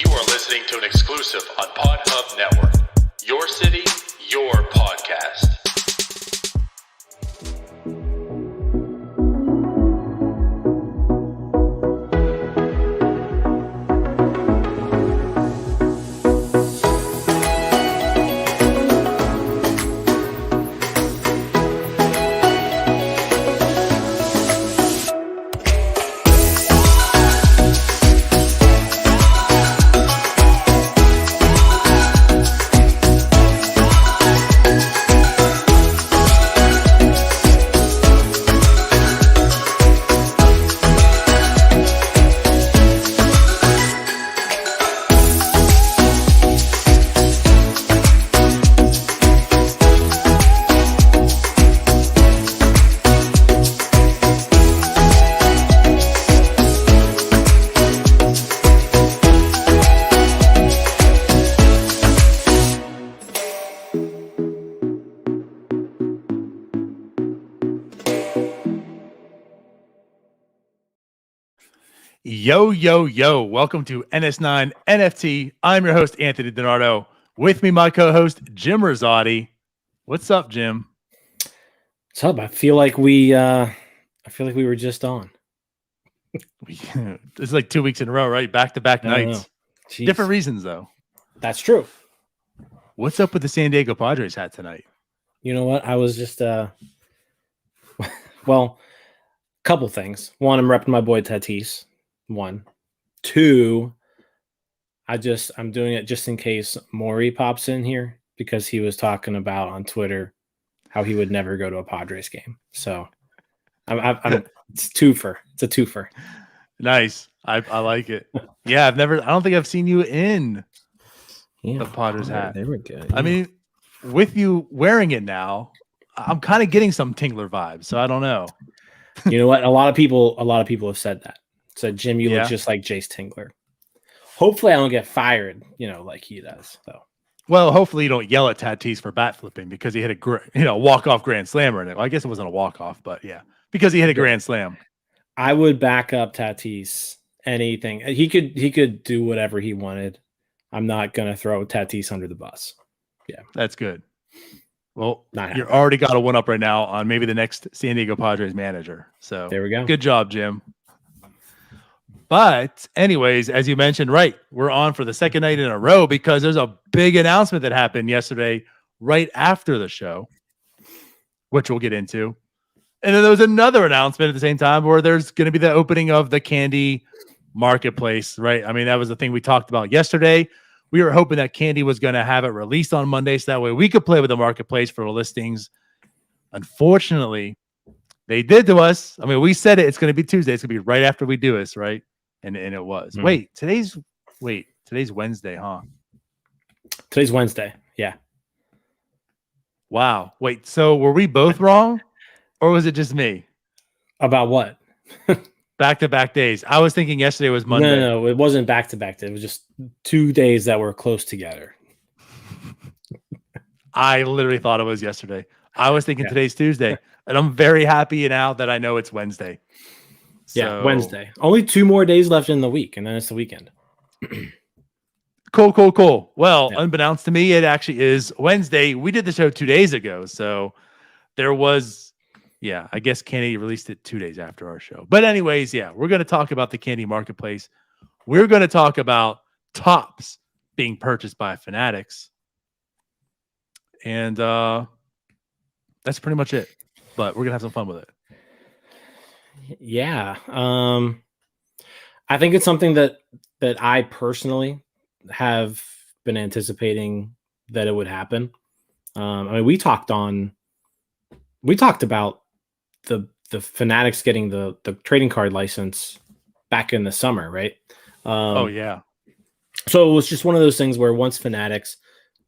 You are listening to an exclusive on PodHub Network. Your city, your podcast. Yo, yo, yo. Welcome to NS9 NFT. I'm your host, Anthony DiNardo. With me, my co-host, Jim Rosati. What's up, Jim? What's up? I feel like we were just on. It's like 2 weeks in a row, right? Back-to-back nights. Different reasons, though. That's true. What's up with the San Diego Padres hat tonight? You know what? I was just well, couple things. One, I'm repping my boy Tatis. One. Two, I'm doing it just in case Maury pops in here because he was talking about on Twitter how he would never go to a Padres game. So it's twofer. It's a twofer. Nice. I like it. Yeah, I don't think I've seen you in the Padres hat. They were good. I mean, with you wearing it now, I'm kind of getting some Tingler vibes, so I don't know. You know what? A lot of people have said that. Said, Jim, you look just like Jace Tingler. Hopefully I don't get fired, like he does, though. Well, hopefully you don't yell at Tatis for bat flipping because he hit a walk-off grand slammer in it. Well, I guess it wasn't a walk-off, but yeah, because he hit a grand slam. I would back up Tatis anything. He could do whatever he wanted. I'm not going to throw Tatis under the bus. Yeah. That's good. Well, you already got a one-up right now on maybe the next San Diego Padres manager. So there we go. Good job, Jim. But anyways, as you mentioned, right, we're on for the second night in a row because there's a big announcement that happened yesterday right after the show, which we'll get into. And then there was another announcement at the same time where there's going to be the opening of the Candy Marketplace, right? I mean, that was the thing we talked about yesterday. We were hoping that Candy was going to have it released on Monday so that way we could play with the Marketplace for the listings. Unfortunately, they did to us. I mean, we said it's going to be Tuesday. It's going to be right after we do this, right? And it was. Mm-hmm. Today's Wednesday, huh? Today's Wednesday. Yeah. Wow. Wait, so were we both wrong? Or was it just me? About what? Back-to-back days. I was thinking yesterday was Monday. No, it wasn't back-to-back. It was just 2 days that were close together. I literally thought it was yesterday. I was thinking today's Tuesday. And I'm very happy now that I know it's Wednesday. Yeah, Wednesday. Only 2 more days left in the week, and then it's the weekend. Cool. Well, unbeknownst to me, it actually is Wednesday. We did the show 2 days ago. So there was, I guess Candy released it 2 days after our show. But anyways, we're going to talk about the Candy Marketplace. We're going to talk about Topps being purchased by Fanatics. And that's pretty much it. But we're going to have some fun with it. Yeah. I think it's something that I personally have been anticipating that it would happen. I mean, we talked about the Fanatics getting the trading card license back in the summer, right? So it was just one of those things where once Fanatics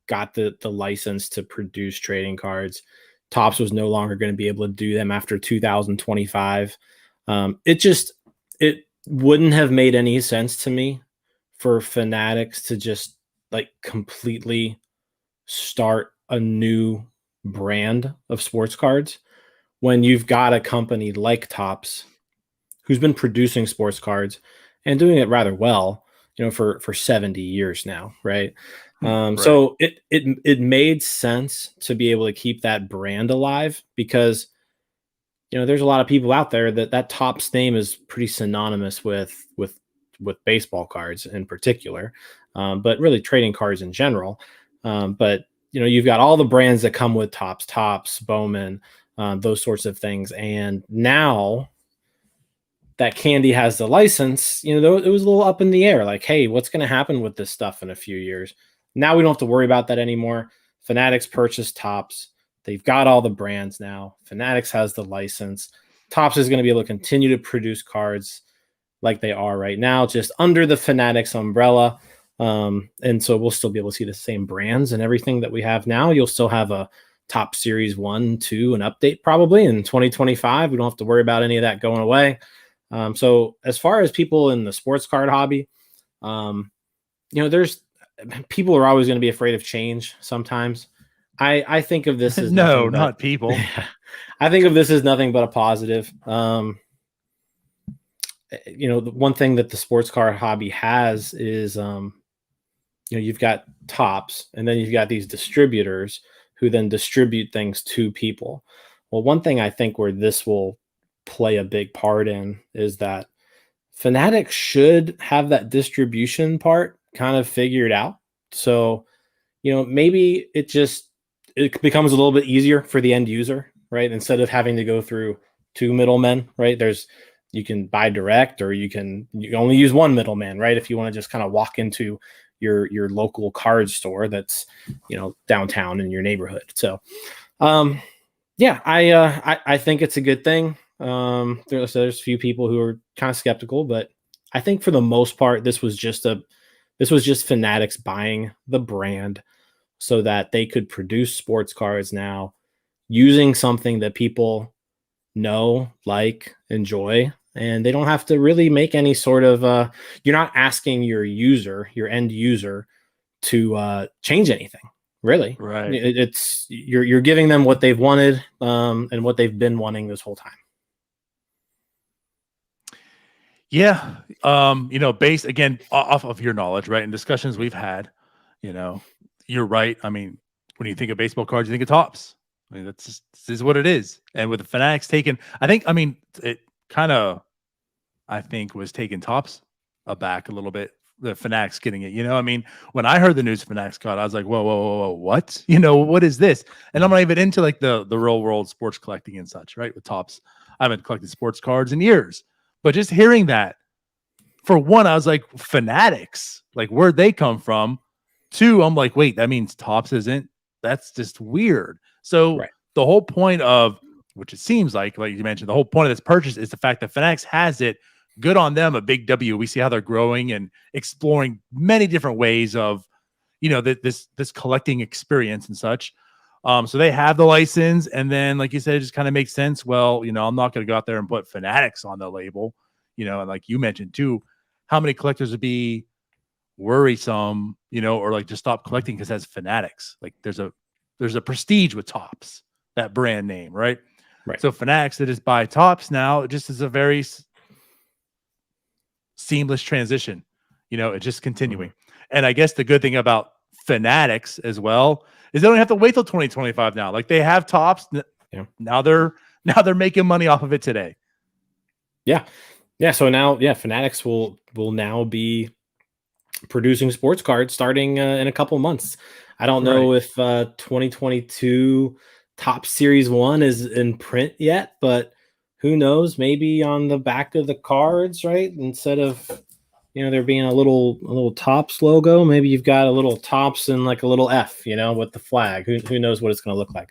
got the license to produce trading cards, Topps was no longer going to be able to do them after 2025. It wouldn't have made any sense to me for Fanatics to just like completely start a new brand of sports cards when you've got a company like Topps who's been producing sports cards and doing it rather well. for 70 years now, right? Right. So it made sense to be able to keep that brand alive because there's a lot of people out there that Topps name is pretty synonymous with baseball cards in particular, but really trading cards in general. But you've got all the brands that come with Topps, Bowman, those sorts of things, and now that Candy has the license, it was a little up in the air. Like, hey, what's going to happen with this stuff in a few years? Now we don't have to worry about that anymore. Fanatics purchased Topps. They've got all the brands now. Fanatics has the license. Topps is going to be able to continue to produce cards like they are right now, just under the Fanatics umbrella. And so we'll still be able to see the same brands and everything that we have now. You'll still have a Top Series 1, 2, and Update probably in 2025. We don't have to worry about any of that going away. So as far as people in the sports card hobby, there's people are always going to be afraid of change sometimes. I think of this as No, nothing but, not people. I think of this as nothing but a positive. The one thing that the sports card hobby has is, you've got Topps, and then you've got these distributors who then distribute things to people. Well, one thing I think where this will play a big part in is that Fanatics should have that distribution part kind of figured out. So, maybe it becomes a little bit easier for the end user, right? Instead of having to go through two middlemen, right? You can buy direct, or you only use one middleman, right? If you want to just kind of walk into your local card store that's, downtown in your neighborhood. So, I think it's a good thing. There's a few people who are kind of skeptical, but I think for the most part, this was just Fanatics buying the brand so that they could produce sports cards now using something that people know, like, enjoy, and they don't have to really make any sort of you're not asking your end user to change anything, really. Right. It's you're giving them what they've wanted, and what they've been wanting this whole time. Yeah. Based again off of your knowledge, right? And discussions we've had, you're right. I mean, when you think of baseball cards, you think of Topps. I mean, this is what it is. And with the Fanatics it kind of, I think, was taking Topps aback a little bit. The Fanatics getting it, when I heard the news Fanatics got, I was like, whoa, what? What is this? And I'm not even into like the real world sports collecting and such, right? With Topps, I haven't collected sports cards in years, but just hearing that, for one, I was like, Fanatics, like, where'd they come from? Two, I'm like, wait, that means Topps isn't. That's just weird. So Right. The whole point of, which it seems like you mentioned, the whole point of this purchase is the fact that Fanatics has it. Good on them, a big W. We see how they're growing and exploring many different ways of, this collecting experience and such. So they have the license, and then, like you said, it just kind of makes sense. Well, I'm not going to go out there and put Fanatics on the label, and like you mentioned too, how many collectors would be worrisome, or like just stop collecting because it has Fanatics. Like there's a prestige with Topps, that brand name, right? Right. So Fanatics that is by Topps now, it just is a very seamless transition. It's just continuing. And I guess the good thing about Fanatics as well is they don't have to wait till 2025 now. Like they have Topps. Yeah. Now they're making money off of it today. Yeah. Yeah. So now, Fanatics will now be producing sports cards starting in a couple months. I don't know if 2022 Topps Series 1 is in print yet, but who knows? Maybe on the back of the cards, right? Instead of there being a little Topps logo, maybe you've got a little Topps and like a little F, with the flag. Who knows what it's going to look like?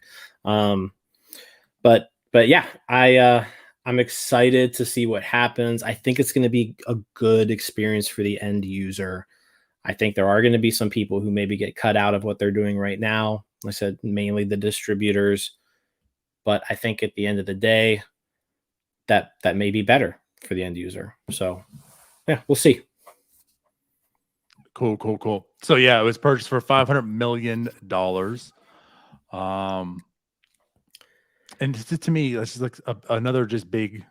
But yeah, I'm excited to see what happens. I think it's going to be a good experience for the end user. I think there are going to be some people who maybe get cut out of what they're doing right now. Like I said, mainly the distributors. But I think at the end of the day, that may be better for the end user. So, yeah, we'll see. Cool. So, yeah, it was purchased for $500 million. And to me, that's just like another just big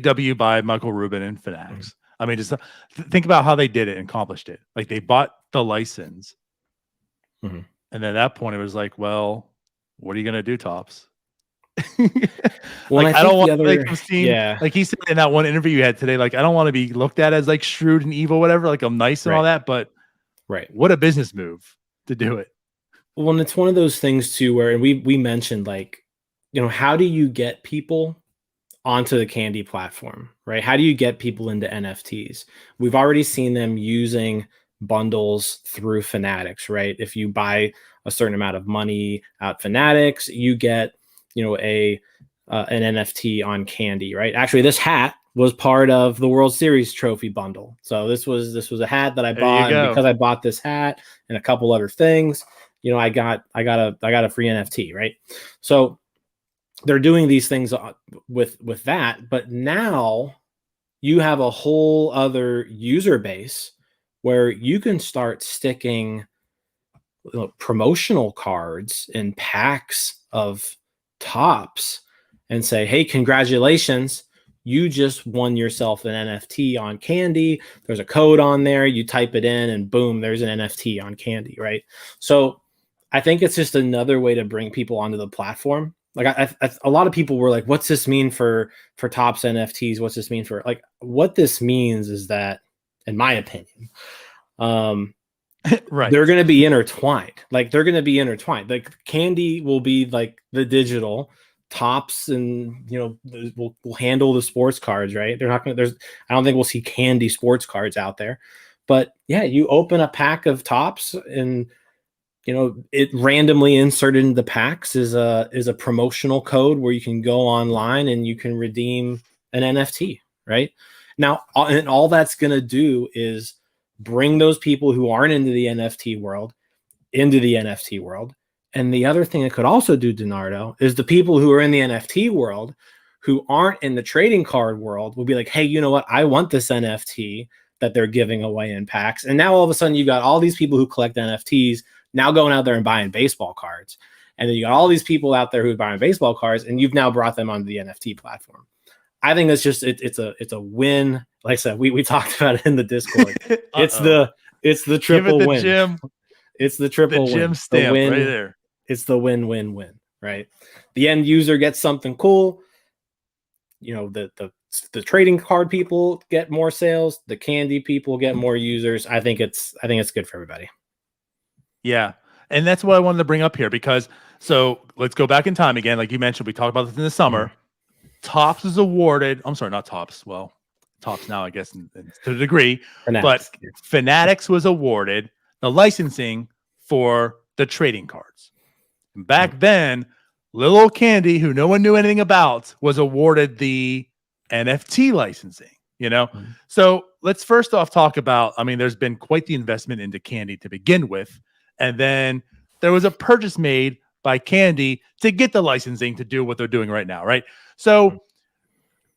W by Michael Rubin and Fanatics. I mean, just think about how they did it and accomplished it. Like they bought the license, Mhm. and then at that point, it was like, well, what are you gonna do, Tops? Well, Like I I think don't the want to other, make them seem yeah, like he said in that one interview you had today. Like I don't want to be looked at as like shrewd and evil, whatever. Like I'm nice and all right, that, but right. what a business move to do it. Well, and it's one of those things too, where and we mentioned like, how do you get people onto the Candy platform, right? How do you get people into NFTs? We've already seen them using bundles through Fanatics, right? If you buy a certain amount of money at Fanatics, you get, a an NFT on Candy, right? Actually, this hat was part of the World Series trophy bundle. So this was a hat that I There you bought, and go. because I bought this hat and a couple other things, I got a free NFT, right? So they're doing these things with that, but now you have a whole other user base where you can start sticking promotional cards in packs of tops and say, hey, congratulations, you just won yourself an NFT on Candy. There's a code on there, you type it in and boom, there's an NFT on Candy, right? So I think it's just another way to bring people onto the platform. Like a lot of people were like, what's this mean for Tops NFTs? What's this mean for, like, what this means is that, in my opinion, Right. they're going to be intertwined. Like they're going to be intertwined. Like Candy will be like the digital, Tops, and we'll handle the sports cards, right? They're not going to, I don't think we'll see Candy sports cards out there. But yeah, you open a pack of Tops and it randomly inserted in the packs is a promotional code where you can go online and you can redeem an NFT, right? Now, and all that's going to do is bring those people who aren't into the NFT world into the NFT world. And the other thing it could also do, DiNardo, is the people who are in the NFT world who aren't in the trading card world will be like, hey, you know what? I want this NFT that they're giving away in packs. And now all of a sudden you got all these people who collect NFTs now going out there and buying baseball cards. And then you got all these people out there who are buying baseball cards, and you've now brought them onto the NFT platform. I think it's just it's a win. Like I said, we talked about it in the Discord. It's the triple Give it the win. Jim. It's the triple The Jim win. stamp The win, right there. It's the win-win-win, right? The end user gets something cool. The trading card people get more sales. The Candy people get more users. I think it's good for everybody. Yeah. And that's what I wanted to bring up here because so let's go back in time again. Like you mentioned, we talked about this in the summer. Tops was awarded. I'm sorry, not Tops. Well, Tops now, I guess, to a degree. Fanatics. But Fanatics was awarded the licensing for the trading cards. And back then, little old Candy, who no one knew anything about, was awarded the NFT licensing. So let's first off talk about, I mean, there's been quite the investment into Candy to begin with. And then there was a purchase made by Candy to get the licensing to do what they're doing right now, right? So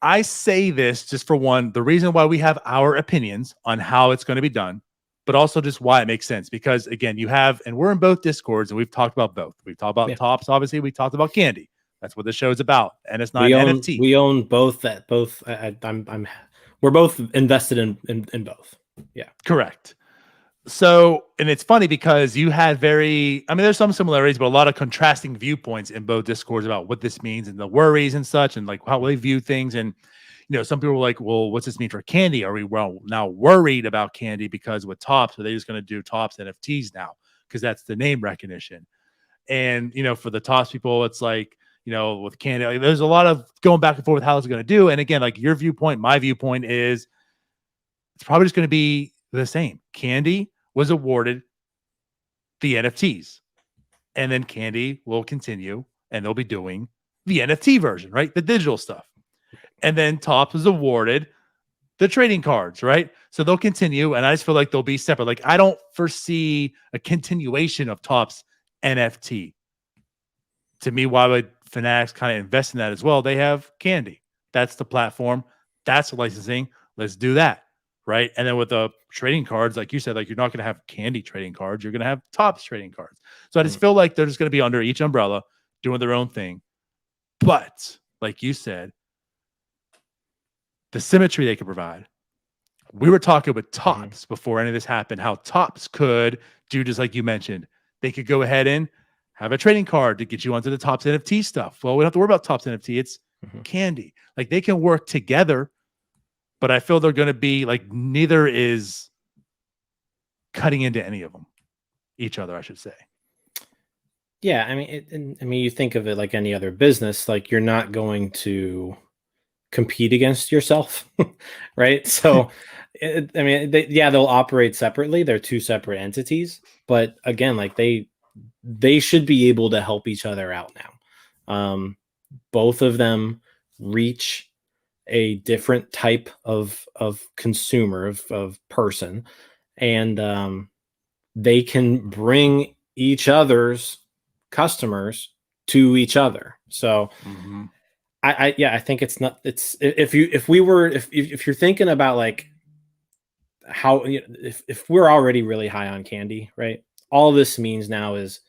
I say this just for one, the reason why we have our opinions on how it's going to be done, but also just why it makes sense. Because again, you have, and we're in both Discords, and we've talked about both. We've talked about Tops, obviously. We talked about Candy. That's what the show is about, and it's not NFT. We own both. We're both invested in both. Yeah, correct. So, and it's funny because you had there's some similarities, but a lot of contrasting viewpoints in both Discords about what this means and the worries and such, and like how they view things. And, some people were like, well, what's this mean for Candy? Are we now worried about Candy because with Tops, are they just going to do Tops NFTs now? Because that's the name recognition. And, for the Tops people, it's like, with Candy, like, there's a lot of going back and forth with how it's going to do. And again, like your viewpoint, my viewpoint is it's probably just going to be the same. Candy was awarded the NFTs, and then Candy will continue and they'll be doing the NFT version, right? The digital stuff. And then Tops was awarded the trading cards, right? So they'll continue, and I just feel like they'll be separate. Like I don't foresee a continuation of Tops NFT. To me, why would Fanatics kind of invest in that as well? They have Candy. That's the platform. That's the licensing. Let's do that. Right. And then with the trading cards, like you said, like you're not going to have Candy trading cards. You're going to have Tops trading cards. So I just feel like they're just going to be under each umbrella doing their own thing. But like you said, the symmetry they can provide We were talking with Tops before any of this happened, how Tops could do just like you mentioned. They could go ahead and have a trading card to get you onto the Tops NFT stuff. Well, we don't have to worry about Tops NFT. It's Candy. Like they can work together, but I feel they're going to be like neither is cutting into any of them, each other, I should say. Yeah, I mean, you think of it like any other business. Like you're not going to compete against yourself, right? So, they'll operate separately. They're two separate entities, but again, like they should be able to help each other out now. Both of them reach a different type of consumer of person, and they can bring each other's customers to each other. So I think if you're thinking about like how, if we're already really high on candy, right? All this means now is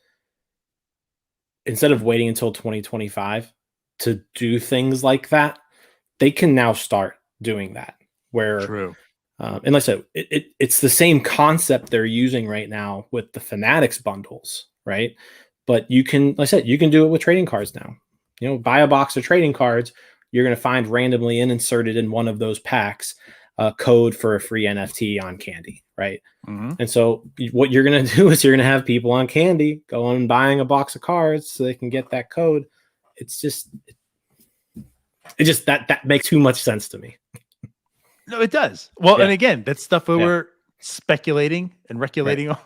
instead of waiting until 2025 to do things like that, they can now start doing that. Where, True. And like I said, it's the same concept they're using right now with the Fanatics bundles, right? But you can, like I said, you can do it with trading cards now. Buy a box of trading cards. You're going to find randomly inserted in one of those packs a code for a free NFT on Candy, right? And so what you're going to do is you're going to have people on Candy going and buying a box of cards so they can get that code. It's just, that makes too much sense to me. No, it does. Well, and again, that's stuff we were speculating and regulating on.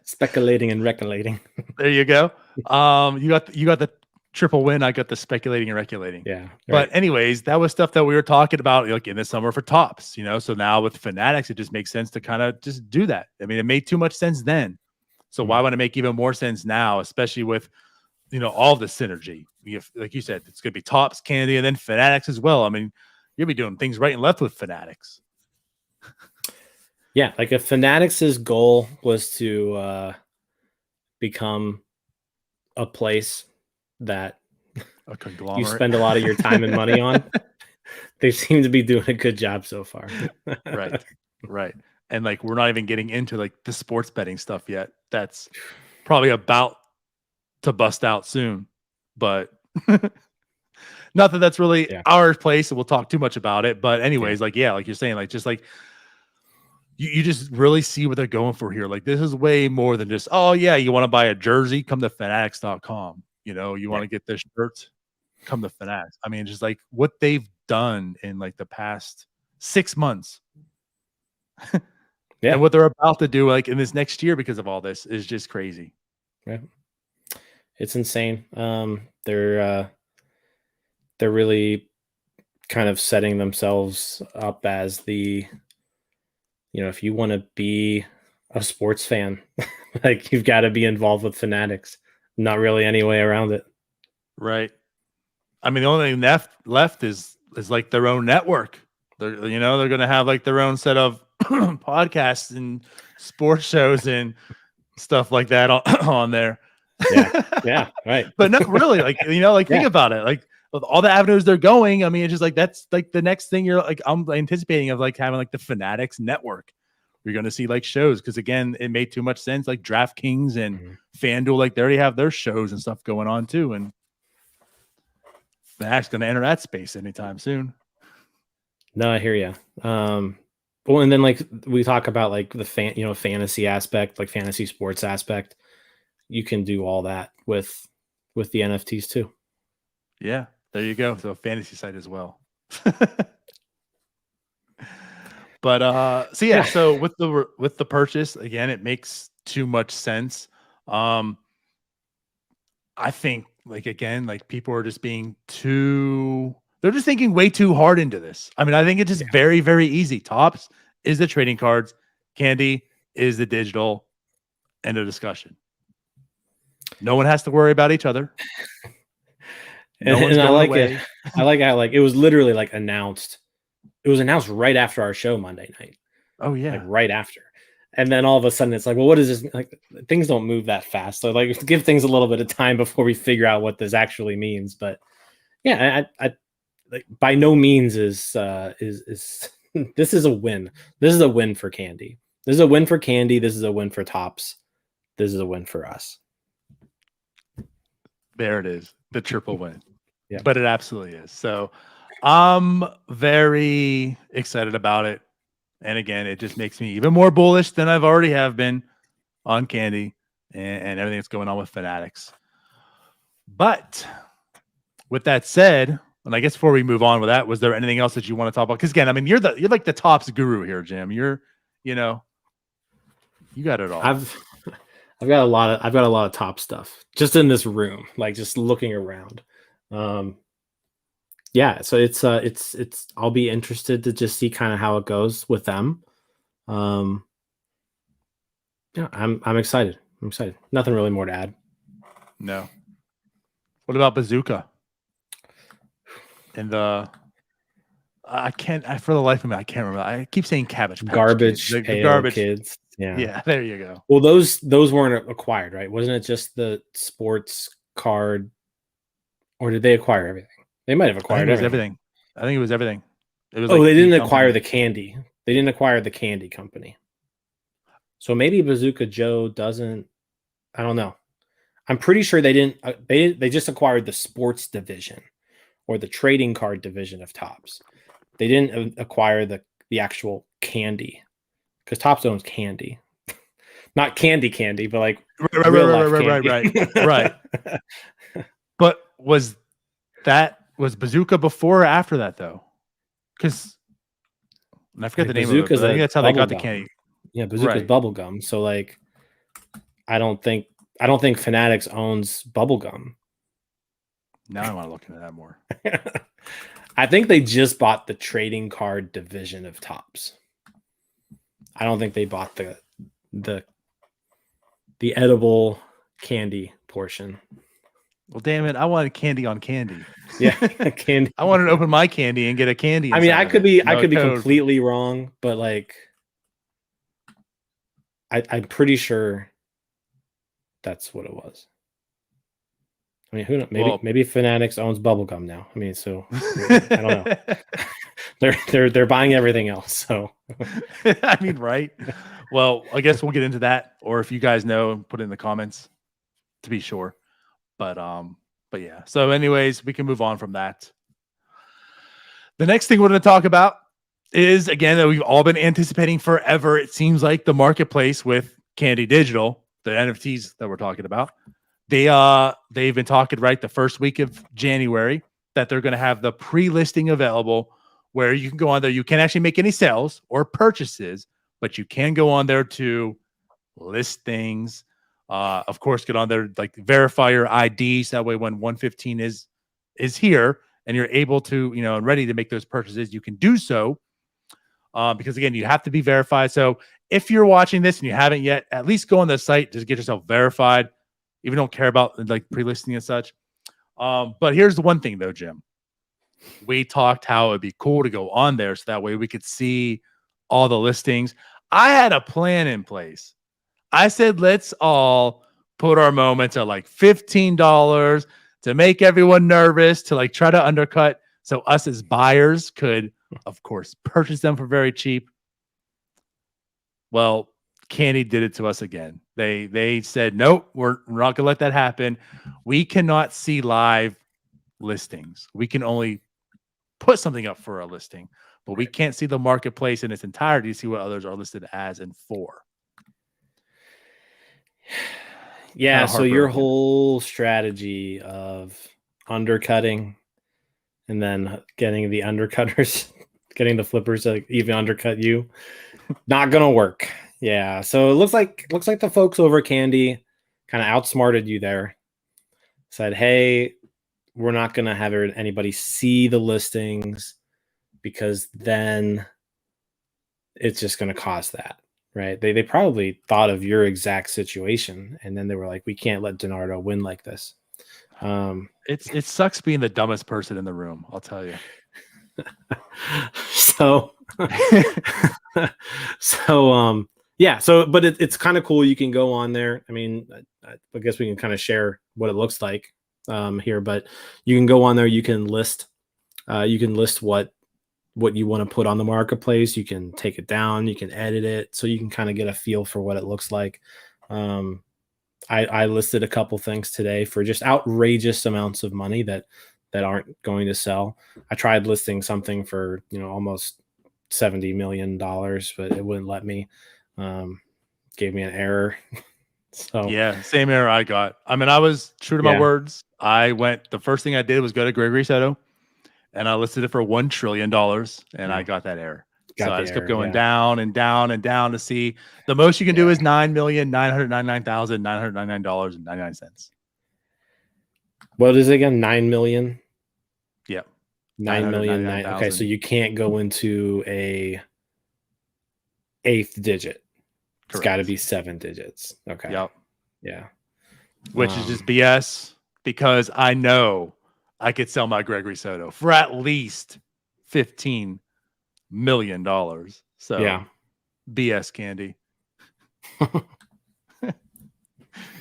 Speculating and regulating. There you go. You got the triple win. I got the speculating and regulating. Yeah. Right. But anyways, that was stuff that we were talking about like in the summer for Tops, So now with Fanatics, it just makes sense to kind of just do that. I mean, it made too much sense then. So why would it make even more sense now, especially with, all the synergy? Like you said, it's going to be Tops, Candy, and then Fanatics as well. I mean, you'll be doing things right and left with Fanatics. Yeah, like if Fanatics' goal was to become a place that A conglomerate. you spend a lot of your time and money on, they seem to be doing a good job so far. Right. And like we're not even getting into like the sports betting stuff yet. That's probably about to bust out soon. But not that that's really our place, and we'll talk too much about it. But anyways, like you're saying, like just like you just really see what they're going for here. Like this is way more than just, oh yeah, you want to buy a jersey, come to fanatics.com. You want to get this shirt, come to Fanatics. I mean, just like what they've done in like the past 6 months. And what they're about to do like in this next year because of all this is just crazy. Yeah. It's insane. They're really kind of setting themselves up as the, if you want to be a sports fan, like you've got to be involved with Fanatics. Not really any way around it. Right. I mean, the only thing left is like their own network. They're going to have like their own set of podcasts and sports shows and stuff like that on there. Yeah, right. But not really, like think about it, like with all the avenues they're going. I mean, it's just like that's like the next thing you're like I'm anticipating of like having like the Fanatics network. You're going to see like shows because again, it made too much sense. Like DraftKings and FanDuel, like they already have their shows and stuff going on too, and Fanatics going to enter that space anytime soon. No, I hear you. Well, and then like we talk about like the fantasy aspect, like fantasy sports aspect. You can do all that with the NFTs too. Yeah, there you go. So fantasy site as well. But so with the purchase again, it makes too much sense. I think like again, like people are just being they're just thinking way too hard into this. I mean, I think it's just very, very easy. Tops is the trading cards, Candy is the digital. End of discussion. No one has to worry about each other. No one's going away. I like how like it was literally like announced. It was announced right after our show Monday night. Oh yeah, like right after. And then all of a sudden it's like, well, what is this? Like things don't move that fast. So like give things a little bit of time before we figure out what this actually means. But yeah, I like by no means is this is a win. This is a win for Candy. This is a win for Candy. This is a win for Tops. This is a win for us. There it is, the triple win. Yeah. But it absolutely is. So I'm very excited about it. And again, it just makes me even more bullish than I've already have been on Candy and everything that's going on with Fanatics. But with that said, and I guess before we move on with that, was there anything else that you want to talk about? Because again, I mean, you're like the Tops guru here, Jim. You got it all. I've got a lot of top stuff just in this room, like just looking around. Yeah, so it's I'll be interested to just see kind of how it goes with them. Yeah, I'm excited. I'm excited. Nothing really more to add. No. What about Bazooka? And for the life of me, I can't remember. I keep saying Cabbage Patch Garbage Kids. Pail Garbage Kids. Yeah. Yeah, there you go. Well, those weren't acquired, right? Wasn't it just the sports card, or did they acquire everything? They might have acquired everything. I think it was everything. It was they didn't acquire the candy. They didn't acquire the candy company. So maybe Bazooka Joe doesn't. I don't know. I'm pretty sure they didn't. They just acquired the sports division or the trading card division of Topps. They didn't acquire the actual candy because Topps owns candy, not candy, but like right. But was Bazooka before or after that though? Because I forget the name of it. I think that's how they got the candy. Yeah, Bazooka's bubblegum. So like, I don't think Fanatics owns bubblegum. Now I want to look into that more. I think they just bought the trading card division of Topps. I don't think they bought the edible candy portion. Well, damn it! I wanted candy on candy. Yeah, candy. I wanted to open my candy and get a candy. I mean, I could be completely wrong, but like, I'm pretty sure that's what it was. I mean, who knows? Maybe Fanatics owns bubblegum now. I mean, so I don't know. They're buying everything else. So I mean, right? Well, I guess we'll get into that, or if you guys know, put it in the comments to be sure. But yeah. So, anyways, we can move on from that. The next thing we're going to talk about is again that we've all been anticipating forever. It seems like the marketplace with Candy Digital, the NFTs that we're talking about. They've been talking the first week of January that they're going to have the pre-listing available where you can go on there. You can't actually make any sales or purchases, but you can go on there to list things. Of course, get on there, like verify your IDs. That way, when 115 is here and you're able to, and ready to make those purchases, you can do so. Because again, you have to be verified. So if you're watching this and you haven't yet, at least go on the site, just get yourself verified. Even don't care about like pre-listing and such. But here's the one thing though, Jim. We talked how it'd be cool to go on there so that way we could see all the listings. I had a plan in place. I said, let's all put our moments at like $15 to make everyone nervous, to like try to undercut so us as buyers could, of course, purchase them for very cheap. Well, Candy did it to us again. They said, nope, we're not gonna let that happen. We cannot see live listings. We can only put something up for a listing, but we can't see the marketplace in its entirety to see what others are listed as and for. Yeah, so your whole strategy of undercutting and then getting the undercutters, getting the flippers to even undercut you, not gonna work. Yeah, so it looks like the folks over at Candy kind of outsmarted you there. Said, hey, we're not gonna have anybody see the listings because then it's just gonna cause that, right? They probably thought of your exact situation, and then they were like, we can't let DiNardo win like this. It sucks being the dumbest person in the room, I'll tell you. Yeah, but it's kind of cool. You can go on there. I mean, I guess we can kind of share what it looks like here, but you can go on there. You can list what what you want to put on the marketplace. You can take it down, you can edit it, so you can kind of get a feel for what it looks like. I listed a couple things today for just outrageous amounts of money that aren't going to sell. I tried listing something for, almost $70 million, but it wouldn't let me. Gave me an error. So yeah, same error I got. I mean, I was true to my words. The first thing I did was go to Gregory Soto and I listed it for $1 trillion and I got that error. So I just kept going down and down and down to see the most you can do is $9,999,999.99. What is it again? 9 million? Yep. 9 million. Okay, so you can't go into a 8th digit. It's got to be 7 digits. Okay. Yep. Yeah. Which is just BS because I know I could sell my Gregory Soto for at least $15 million. So yeah, BS Candy.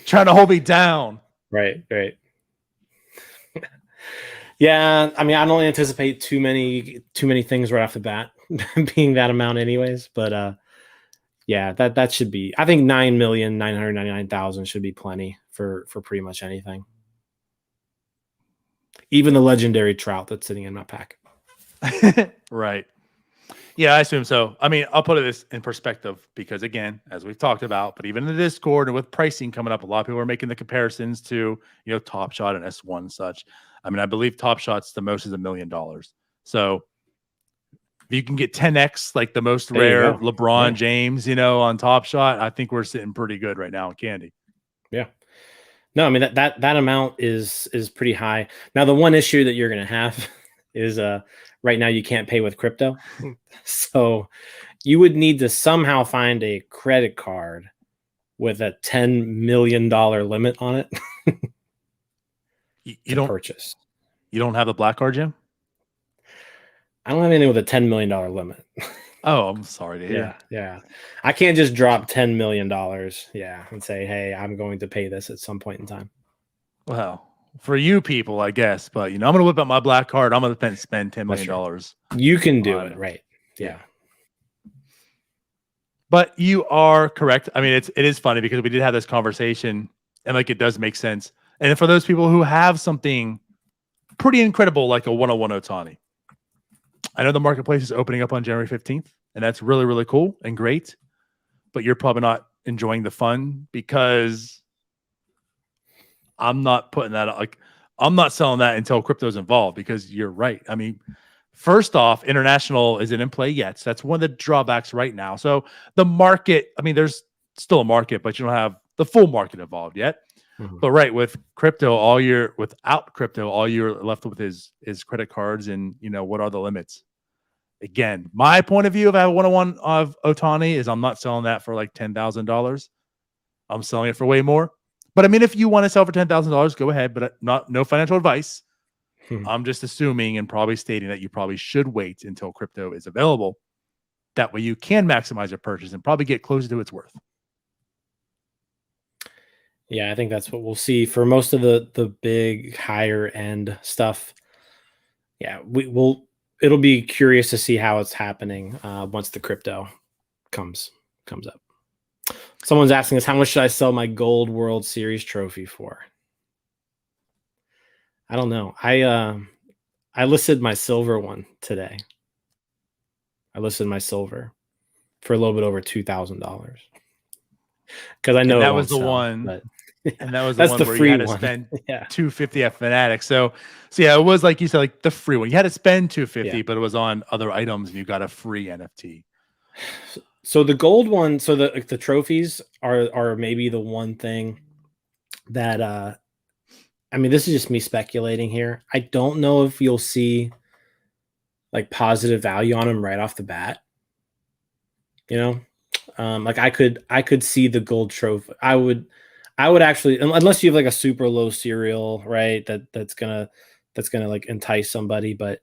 Trying to hold me down. Right. Yeah, I mean, I don't anticipate too many things right off the bat being that amount anyways, but yeah, that should be, I think 9,999,000 should be plenty for pretty much anything. Even the legendary trout that's sitting in my pack. Right. Yeah, I assume so. I mean, I'll put this in perspective because, again, as we've talked about, but even in the Discord and with pricing coming up, a lot of people are making the comparisons to, Top Shot and S1 and such. I mean, I believe Top Shot's the most is $1 million. So if you can get 10x, like the most rare LeBron James, on Top Shot, I think we're sitting pretty good right now in Candy. Yeah. No, I mean, that amount is pretty high. Now, the one issue that you're going to have is right now you can't pay with crypto. So you would need to somehow find a credit card with a $10 million limit on it. You don't purchase. You don't have the black card, Jim? I don't have anything with a $10 million limit. Oh, I'm sorry to hear. Yeah. I can't just drop $10 million. Yeah. And say, hey, I'm going to pay this at some point in time. Well, for you people, I guess, but I'm going to whip out my black card. I'm going to spend $10 million. You can do it, right? Yeah. But you are correct. I mean, it is funny because we did have this conversation, and it does make sense. And for those people who have something pretty incredible, like a 101 Ohtani, I know the marketplace is opening up on January 15th, and that's really, really cool and great. But you're probably not enjoying the fun because I'm not putting that I'm not selling that until crypto's involved because you're right. I mean, first off, international isn't in play yet. So that's one of the drawbacks right now. So the market, I mean, there's still a market, but you don't have the full market involved yet. Mm-hmm. But right, with crypto, without crypto, all you're left with is credit cards and, what are the limits? Again, my point of view of a 101 of Ohtani is I'm not selling that for like $10,000. I'm selling it for way more. But I mean, if you want to sell for $10,000, go ahead, but no financial advice. I'm just assuming and probably stating that you probably should wait until crypto is available. That way you can maximize your purchase and probably get closer to its worth. Yeah, I think that's what we'll see for most of the big higher end stuff. Yeah, it'll be curious to see how it's happening once the crypto comes up. Someone's asking us, how much should I sell my gold World Series trophy for? I don't know. I listed my silver one today. I listed my silver for a little bit over $2,000 because I know that was the one. But and that was the one where you had to spend $250 at Fanatics. So yeah, it was like you said, like the free one. You had to spend $250, but it was on other items, and you got a free NFT. So the gold one, so the trophies are maybe the one thing that I mean, this is just me speculating here. I don't know if you'll see like positive value on them right off the bat. Like I could see the gold trophy. I would actually, unless you have like a super low serial, right? That's gonna like entice somebody, but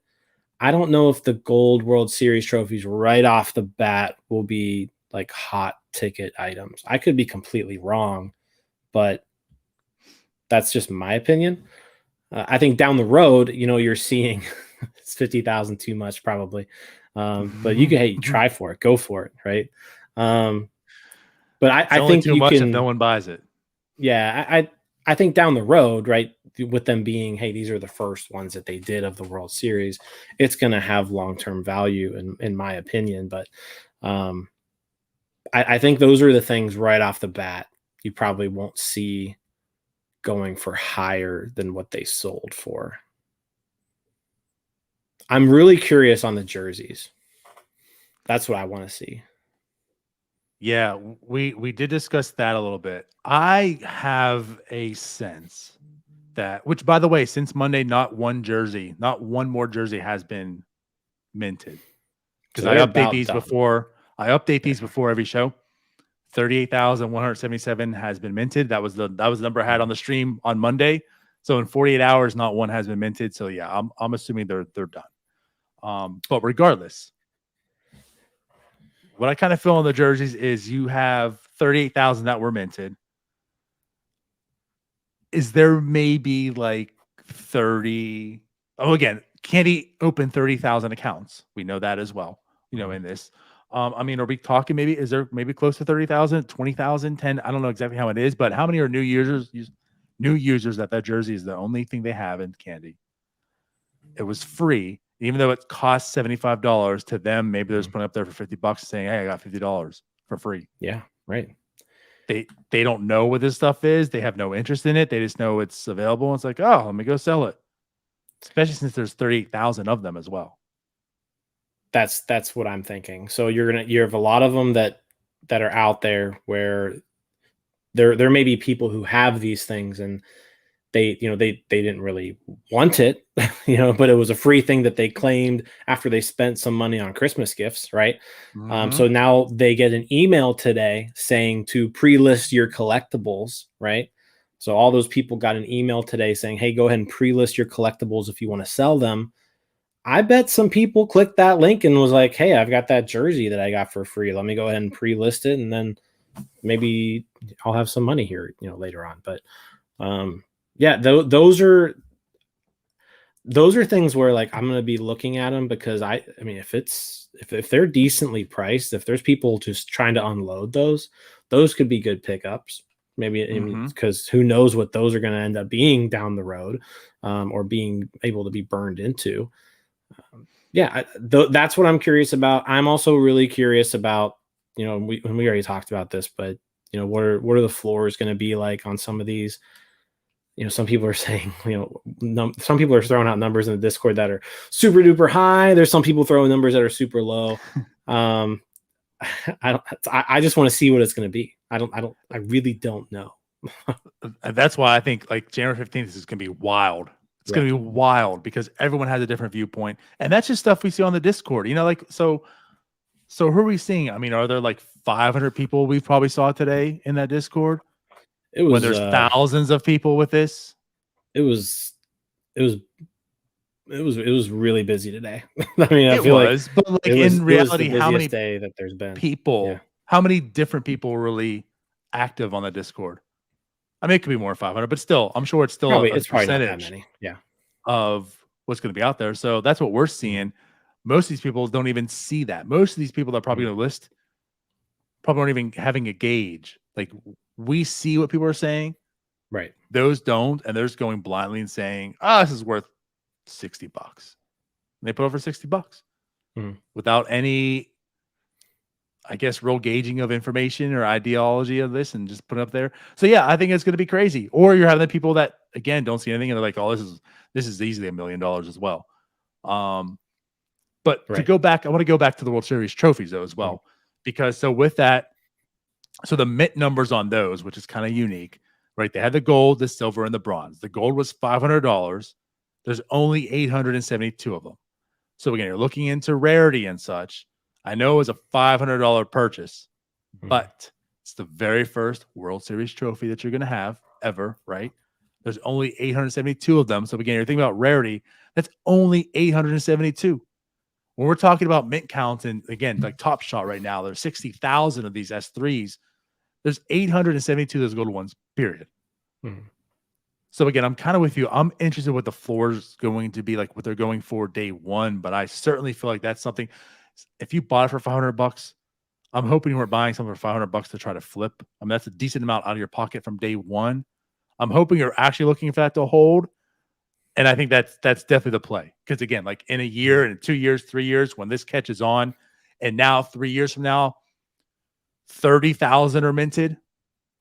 I don't know if the gold World Series trophies right off the bat will be like hot ticket items. I could be completely wrong, but that's just my opinion. I think down the road, you're seeing It's 50,000 too much probably. But you can, hey, try for it, go for it. Right. But It's I only think too you much can, if no one buys it. yeah, I think down the road, right, with them being, hey, these are the first ones that they did of the World Series, it's going to have long-term value in my opinion. But I think those are the things right off the bat you probably won't see going for higher than what they sold for. I'm really curious on the jerseys. That's what I want to see. Yeah, we did discuss that a little bit. I have a sense that, which by the way, since Monday, not one more jersey has been minted. Because So I they're update about these done. before. I update these before every show. 38,177 has been minted. That was the number I had on the stream on Monday. So in 48 hours, not one has been minted. So yeah, I'm assuming they're done. But regardless, what I kind of feel on the jerseys is you have 38,000 that were minted. Is there maybe like 30? Oh, again, Candy opened 30,000 accounts. We know that as well, in this. I mean, are we talking is there maybe close to 30,000, 20,000, 10? I don't know exactly how it is, but how many are new users that jersey is the only thing they have in Candy? It was free, even though it cost $75 to them. Maybe they're just putting up there for $50 saying, hey, I got $50 for free. Yeah, right. They don't know what this stuff is. They have no interest in it. They just know it's available. It's like, oh, let me go sell it. Especially since there's 38,000 of them as well. That's what I'm thinking. So you have a lot of them that are out there where there may be people who have these things and they didn't really want it, but it was a free thing that they claimed after they spent some money on Christmas gifts, right? So now they get an email today saying to pre-list your collectibles, right? So all those people got an email today saying, hey, go ahead and pre-list your collectibles if you want to sell them. I bet some people clicked that link and was like, hey, I've got that jersey that I got for free. Let me go ahead and pre-list it, and then maybe I'll have some money here, later on. But yeah, those are things where like I'm going to be looking at them because I mean, if they're decently priced, if there's people just trying to unload those could be good pickups. Maybe because who knows what those are going to end up being down the road, or being able to be burned into. That's what I'm curious about. I'm also really curious about, we already talked about this, but what are the floors going to be like on some of these? Some people are saying, some people are throwing out numbers in the Discord that are super duper high. There's some people throwing numbers that are super low. I just want to see what it's going to be. I really don't know. That's why I think like January 15th is going to be wild. It's going to be wild because everyone has a different viewpoint. And that's just stuff we see on the Discord. So who are we seeing? I mean, are there like 500 people we probably saw today in that Discord? It was, when there's thousands of people with this. It was really busy today. I mean, I feel like, but like in reality, how many day that there's been people, how many different people were really active on the Discord? I mean, it could be more than 500, but still, I'm sure it's still probably, a it's probably not percentage that many. Yeah. Of what's going to be out there. So that's what we're seeing. Most of these people don't even see that. Most of these people that are probably going to list probably aren't even having a gauge. Like we see what people are saying. Right. Those don't, and they're just going blindly and saying, this is worth $60. And they put over $60 without any, I guess, real gauging of information or ideology of this and just put it up there. So yeah, I think it's going to be crazy. Or you're having the people that again don't see anything and they're like, oh, this is easily $1 million as well. But to go back, I want to go back to the World Series trophies though as well, because so with that, so the mint numbers on those, which is kind of unique, right? They had the gold, the silver, and the bronze. The gold was $500. There's only 872 of them. So again, you're looking into rarity and such. I know it was a $500 purchase, but it's the very first World Series trophy that you're going to have ever, right? There's only 872 of them. So again, you're thinking about rarity. That's only 872. When we're talking about mint counts and again, like Top Shot right now, there's 60,000 of these S3s. There's 872 of those gold ones, period. So again, I'm kind of with you. I'm interested in what the floor is going to be like, what they're going for day one. But I certainly feel like that's something. If you bought it for $500, I'm hoping you weren't buying something for $500 to try to flip. I mean, that's a decent amount out of your pocket from day one. I'm hoping you're actually looking for that to hold. And I think that's definitely the play. Because again, like in a year and 2 years, 3 years, when this catches on, and now 3 years from now, 30,000 are minted.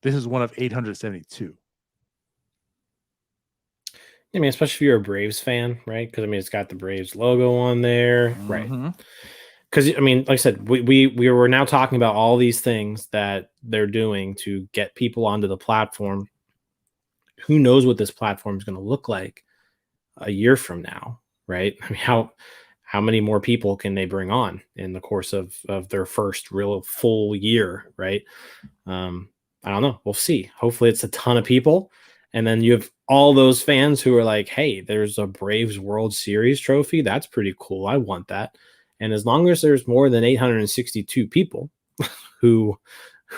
This is one of 872. I mean, especially if you're a Braves fan, right? Because I mean, it's got the Braves logo on there, right? Because I mean, like I said, we were now talking about all these things that they're doing to get people onto the platform. Who knows what this platform is going to look like a year from now, right? I mean, how many more people can they bring on in the course of their first real full year, right? I don't know. We'll see. Hopefully, it's a ton of people. And then you have all those fans who are like, hey, there's a Braves World Series trophy. That's pretty cool. I want that. And as long as there's more than 862 people who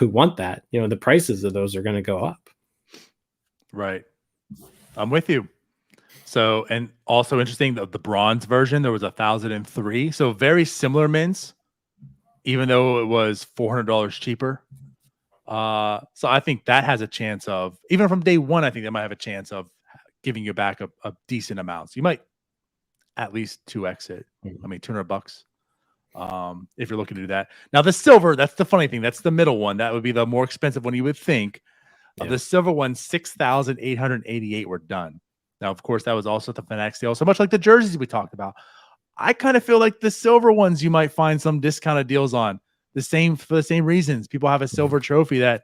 want that, you know, the prices of those are going to go up. Right. I'm with you. So, and also interesting, the bronze version, there was 1,003. So very similar mints, even though it was $400 cheaper. So I think that has a chance of, even from day one, I think they might have a chance of giving you back a decent amount. So you might at least 2x it. I mean, $200. If you're looking to do that. Now the silver, that's the funny thing. That's the middle one. That would be the more expensive one you would think. Yeah. The silver one, 6,888 were done. Now, of course, that was also the Fanatics deal. So much like the jerseys we talked about. I kind of feel like the silver ones you might find some discounted deals on. For the same reasons. People have a silver trophy that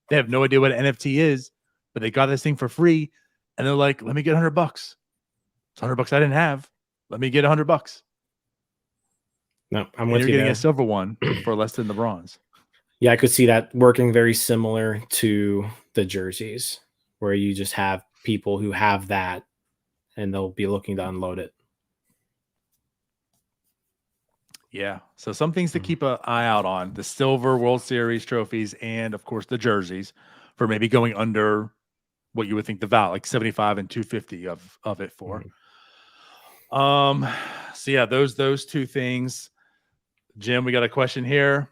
they have no idea what an NFT is, but they got this thing for free, and they're like, "Let me get $100. It's $100 I didn't have. Let me get $100." No, I'm and with you're you getting there. a silver one for less than the bronze. Yeah, I could see that working very similar to the jerseys, where you just have people who have that, and they'll be looking to unload it. Yeah. So some things to keep an eye out on: the silver World Series trophies, and of course the jerseys, for maybe going under what you would think the value, like 75 and 250 of it for. So yeah, those two things. Jim, we got a question here.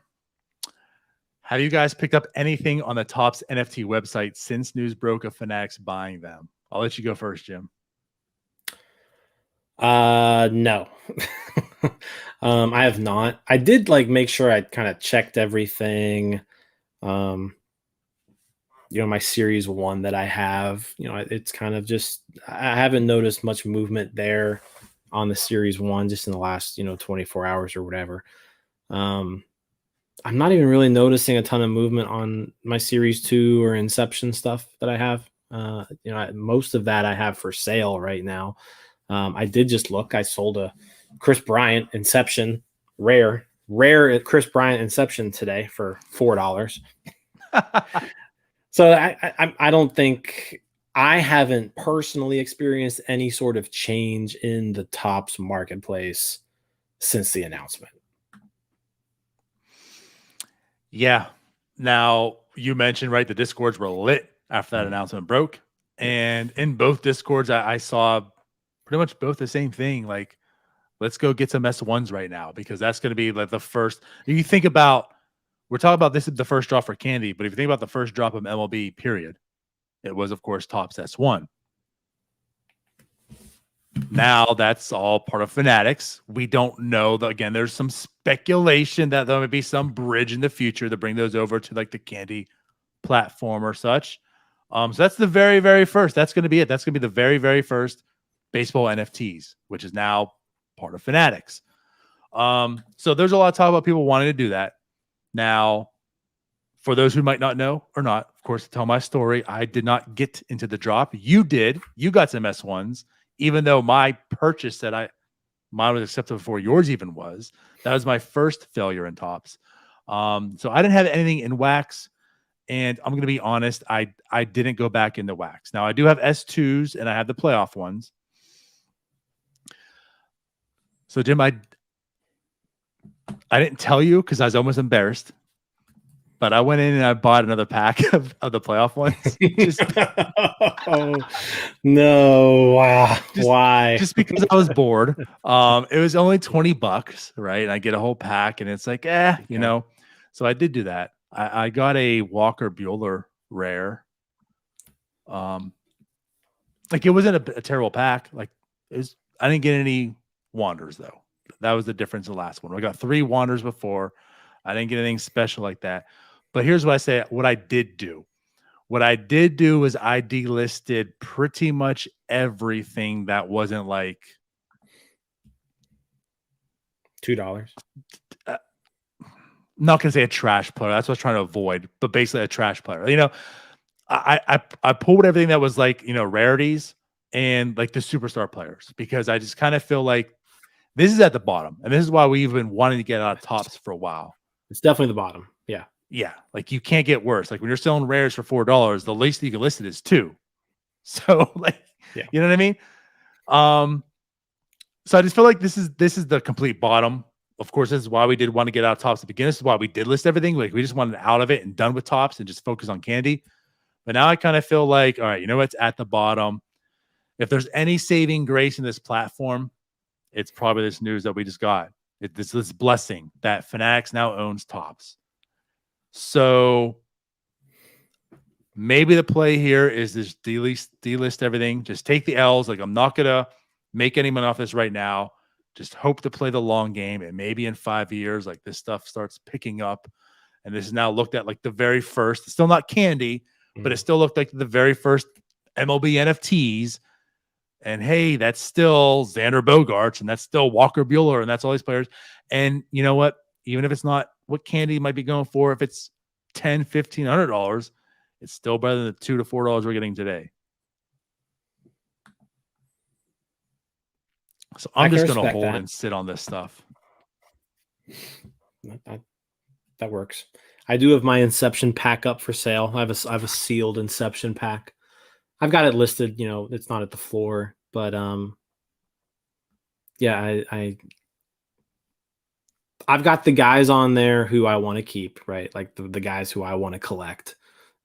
Have you guys picked up anything on the Topps NFT website since news broke of Fanatics buying them? I'll let you go first, Jim. No. I have not. I did make sure I kind of checked everything. My series 1 that I have, it's kind of just, I haven't noticed much movement there on the series 1 just in the last, 24 hours or whatever. I'm not even really noticing a ton of movement on my series 2 or Inception stuff that I have. Most of that I have for sale right now. I did just look. I sold a Chris Bryant Inception rare Chris Bryant Inception today for $4. So I don't think, I haven't personally experienced any sort of change in the Topps marketplace since the announcement. Yeah. Now, you mentioned, right, the Discords were lit after that announcement broke. And in both Discords, I saw pretty much both the same thing. Like, let's go get some S1s right now, because that's going to be like the first. You think about, we're talking about this is the first drop for Candy, but if you think about the first drop of MLB, period, it was, of course, Topps S1. Now that's all part of Fanatics. We don't know. Again, there's some speculation that there might be some bridge in the future to bring those over to like the Candy platform or such. So that's the very, very first. That's going to be it. That's going to be the very, very first baseball NFTs, which is now part of Fanatics. So there's a lot of talk about people wanting to do that. Now, for those who might not know or not, of course, to tell my story, I did not get into the drop. You did. You got some S1s, even though my purchase that mine was accepted before yours even was. That was my first failure in Topps. So I didn't have anything in wax. And I'm going to be honest, I didn't go back into wax. Now, I do have S2s and I have the playoff ones. So, Jim, I didn't tell you because I was almost embarrassed. But I went in and I bought another pack of the playoff ones. Oh no! Wow, why? Just because I was bored. It was only $20, right? And I get a whole pack, and it's like, you know. So I did do that. I got a Walker Bueller rare. Like it wasn't a terrible pack. Like I didn't get any Wanders though. That was the difference in the last one. I got 3 Wanders before. I didn't get anything special like that. But here's what I say. What I did do. What I did do was I delisted pretty much everything that wasn't like $2. Not gonna say a trash player. That's what I was trying to avoid, but basically a trash player. You know, I pulled everything that was like, you know, rarities and like the superstar players, because I just kind of feel like this is at the bottom, and this is why we've been wanting to get out of tops for a while. It's definitely the bottom. Yeah. Yeah. Like you can't get worse. Like when you're selling rares for $4, the least you can list it is 2. So like, you know what I mean? So I just feel like this is the complete bottom. Of course, this is why we did want to get out of tops to begin. This is why we did list everything. Like we just wanted out of it and done with tops and just focus on candy. But now I kind of feel like, all right, you know what's at the bottom? If there's any saving grace in this platform, it's probably this news that we just got. It's this blessing that Fanatics now owns tops. So maybe the play here is this delist everything. Just take the L's. Like I'm not gonna make any money off this right now. Just hope to play the long game, and maybe in 5 years, like this stuff starts picking up. And this is now looked at like the very first. It's still not candy, but it still looked like the very first MLB NFTs. And hey, that's still Xander Bogaerts, and that's still Walker Bueller, and that's all these players. And you know what? Even if it's not what candy might be going for, if it's $10, $1,500, it's still better than the $2 to $4 we're getting today. So I'm just going to hold and sit on this stuff. That works. I do have my Inception pack up for sale. I have a sealed Inception pack. I've got it listed. You know, it's not at the floor, but yeah, I've got the guys on there who I want to keep, right? Like the guys who I want to collect.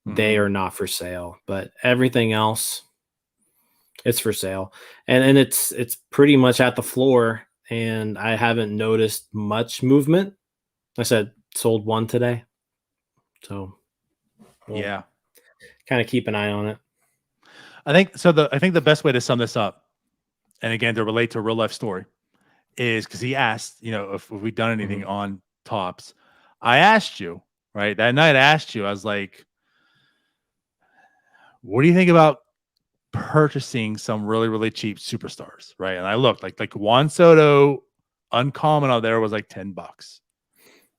Mm-hmm. They are not for sale, but everything else, it's for sale. And it's pretty much at the floor, and I haven't noticed much movement. I said sold 1 today. So yeah, kind of keep an eye on it. I think the best way to sum this up, and again to relate to a real life story, is because he asked, you know, if we've done anything on tops. I asked you, right? That night I asked you, I was like, what do you think about purchasing some really, really cheap superstars, right? And I looked like Juan Soto uncommon out there was like $10.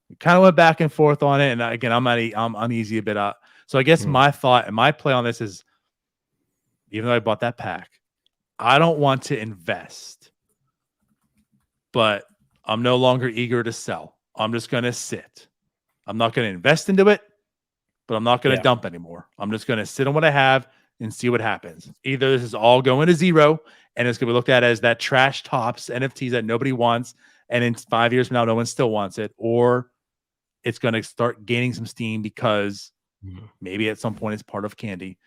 We kind of went back and forth on it, and again, I'm uneasy a bit. So I guess my thought and my play on this is, even though I bought that pack, I don't want to invest, but I'm no longer eager to sell. I'm just going to sit. I'm not going to invest into it, but I'm not going to dump anymore. I'm just going to sit on what I have and see what happens. Either this is all going to zero and it's going to be looked at as that trash tops NFTs that nobody wants, and in 5 years from now, no one still wants it, or it's going to start gaining some steam because maybe at some point it's part of candy,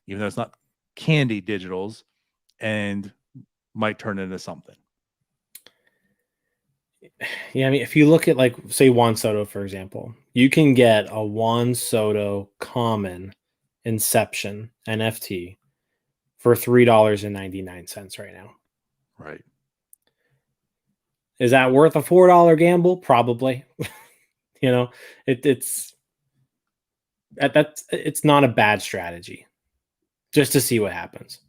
even though it's not Candy Digitals, and might turn into something. Yeah, I mean, if you look at, like, say Juan Soto, for example, you can get a Juan Soto common Inception NFT for $3.99 right now. Right. Is that worth a $4 gamble? Probably. You know, it's not a bad strategy just to see what happens.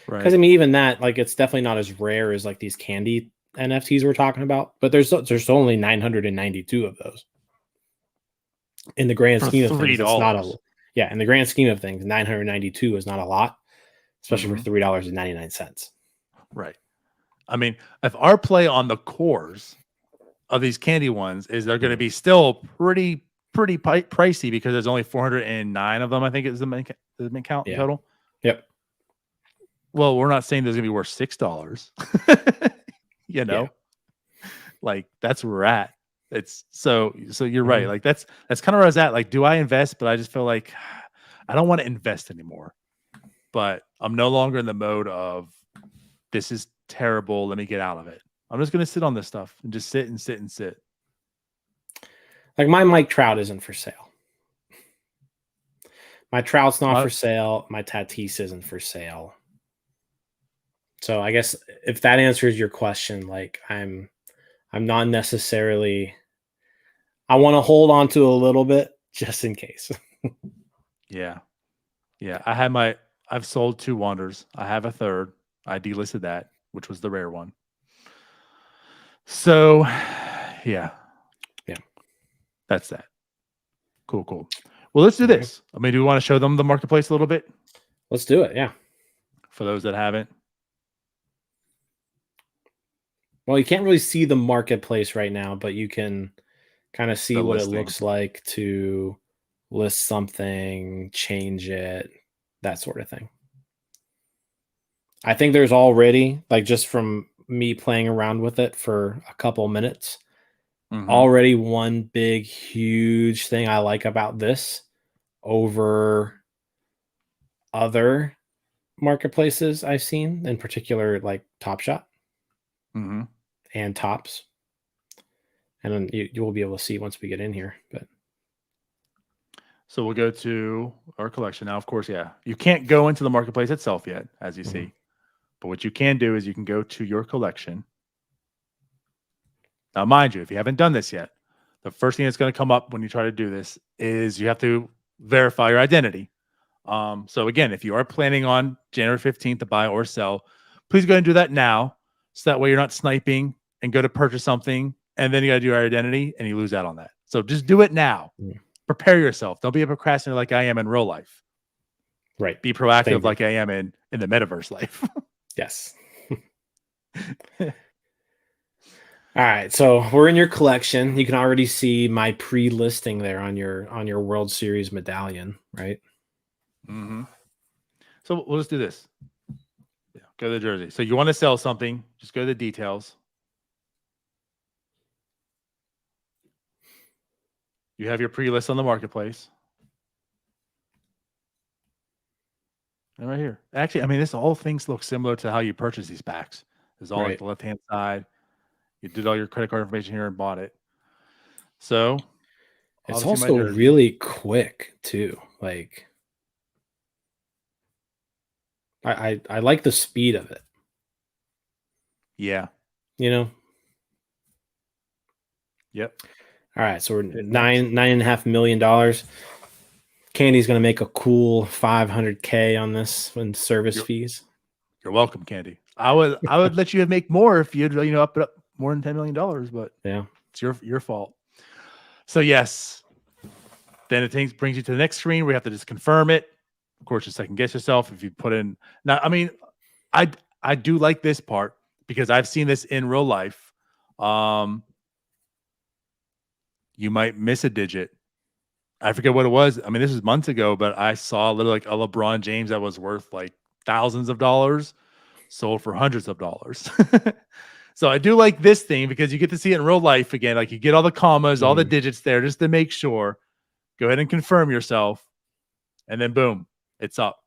Right. Because I mean, even that, like, it's definitely not as rare as like these candy NFTs we're talking about, but there's only 992 of those. In the grand scheme of things, it's not in the grand scheme of things, 992 is not a lot, especially for $3.99. Right. I mean, if our play on the cores of these candy ones is they're going to be still pretty pricey, because there's only 409 of them, I think is the main count total. Yep. Well, we're not saying there's going to be worth $6. You know, like that's where we're at. It's so you're right. Mhm. Like that's kind of where I was at. Like, do I invest? But I just feel like I don't want to invest anymore. But I'm no longer in the mode of this is terrible. Let me get out of it. I'm just gonna sit on this stuff and just sit and sit and sit. Like my Mike Trout isn't for sale. My Trout's not My- for sale. My Tatis isn't for sale. So I guess if that answers your question, like I'm not necessarily. I want to hold on to a little bit just in case. yeah. Yeah. I've sold 2 Wanders. I have a third. I delisted that, which was the rare one. So yeah. Yeah. That's that. Cool. Well, let's do Okay. this. I mean, do we want to show them the marketplace a little bit Let's do it. Yeah. for those that haven't? Well, you can't really see the marketplace right now, but you can kind of see The what listing. it looks like to list something, change it, that sort of thing. I think there's already, like just from me playing around with it for a couple minutes, Mhm. already one big, huge thing I like about this over other marketplaces I've seen, in particular, like Top Shot Mhm. and Tops. And then you will be able to see once we get in here. But So we'll go to our collection now. Of course, yeah, you can't go into the marketplace itself yet, as you see. But what you can do is you can go to your collection. Now, mind you, if you haven't done this yet, the first thing that's going to come up when you try to do this is you have to verify your identity. So again, if you are planning on January 15th to buy or sell, please go ahead and do that now. So that way you're not sniping and go to purchase something and then you got to do your identity and you lose out on that. So just do it now. Prepare yourself. Don't be a procrastinator like I am in real life. right. Be proactive Same like I am in the metaverse life. Yes. All right, so we're in your collection. You can already see my pre-listing there on your World Series medallion, right? Mm-hmm. So we'll just do this. Yeah, go to the jersey. So you want to sell something, just go to the details. You have your pre-list on the marketplace. And right here. Actually, I mean, this all things look similar to how you purchase these packs. It's all like Right. the left-hand side. You did all your credit card information here and bought it. So It's obviously my also jersey. really quick too. Like I like the speed of it. Yeah. You know. Yep. All right, so we're Okay, next. $9.5 million. Candy's gonna make a cool 500K on this in service fees. You're welcome, Candy. I would let you make more if you'd up it up more than $10 million, but Yeah. it's your fault. So yes. Then it brings you to the next screen where you have to just confirm it. Of course, you second guess yourself if you put in. Now, I mean, I do like this part because I've seen this in real life. You might miss a digit. I forget what it was. I mean, this was months ago, but I saw literally like a LeBron James that was worth like thousands of dollars, sold for hundreds of dollars. So I do like this thing because you get to see it in real life again. Like you get all the commas, all the digits there just to make sure. Go ahead and confirm yourself. And then boom, it's up.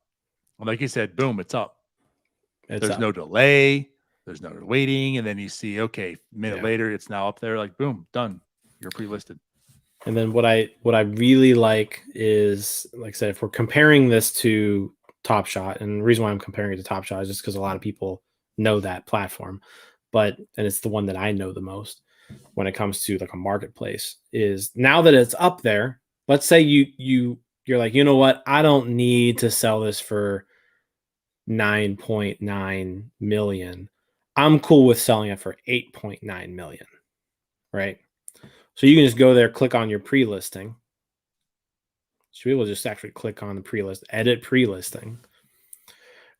And like you said, boom, it's up. There's no delay. There's no waiting. And then you see, okay, a minute later, it's now up there. Like, boom, done. You're pre-listed. And then what I really like is, like I said, if we're comparing this to Top Shot, and the reason why I'm comparing it to Top Shot is just because a lot of people know that platform, and it's the one that I know the most when it comes to like a marketplace, is now that it's up there, let's say you're like, you know what, I don't need to sell this for 9.9 million. I'm cool with selling it for 8.9 million, right? So you can just go there, click on your pre-listing. So we will just actually click on the pre-list, edit pre-listing,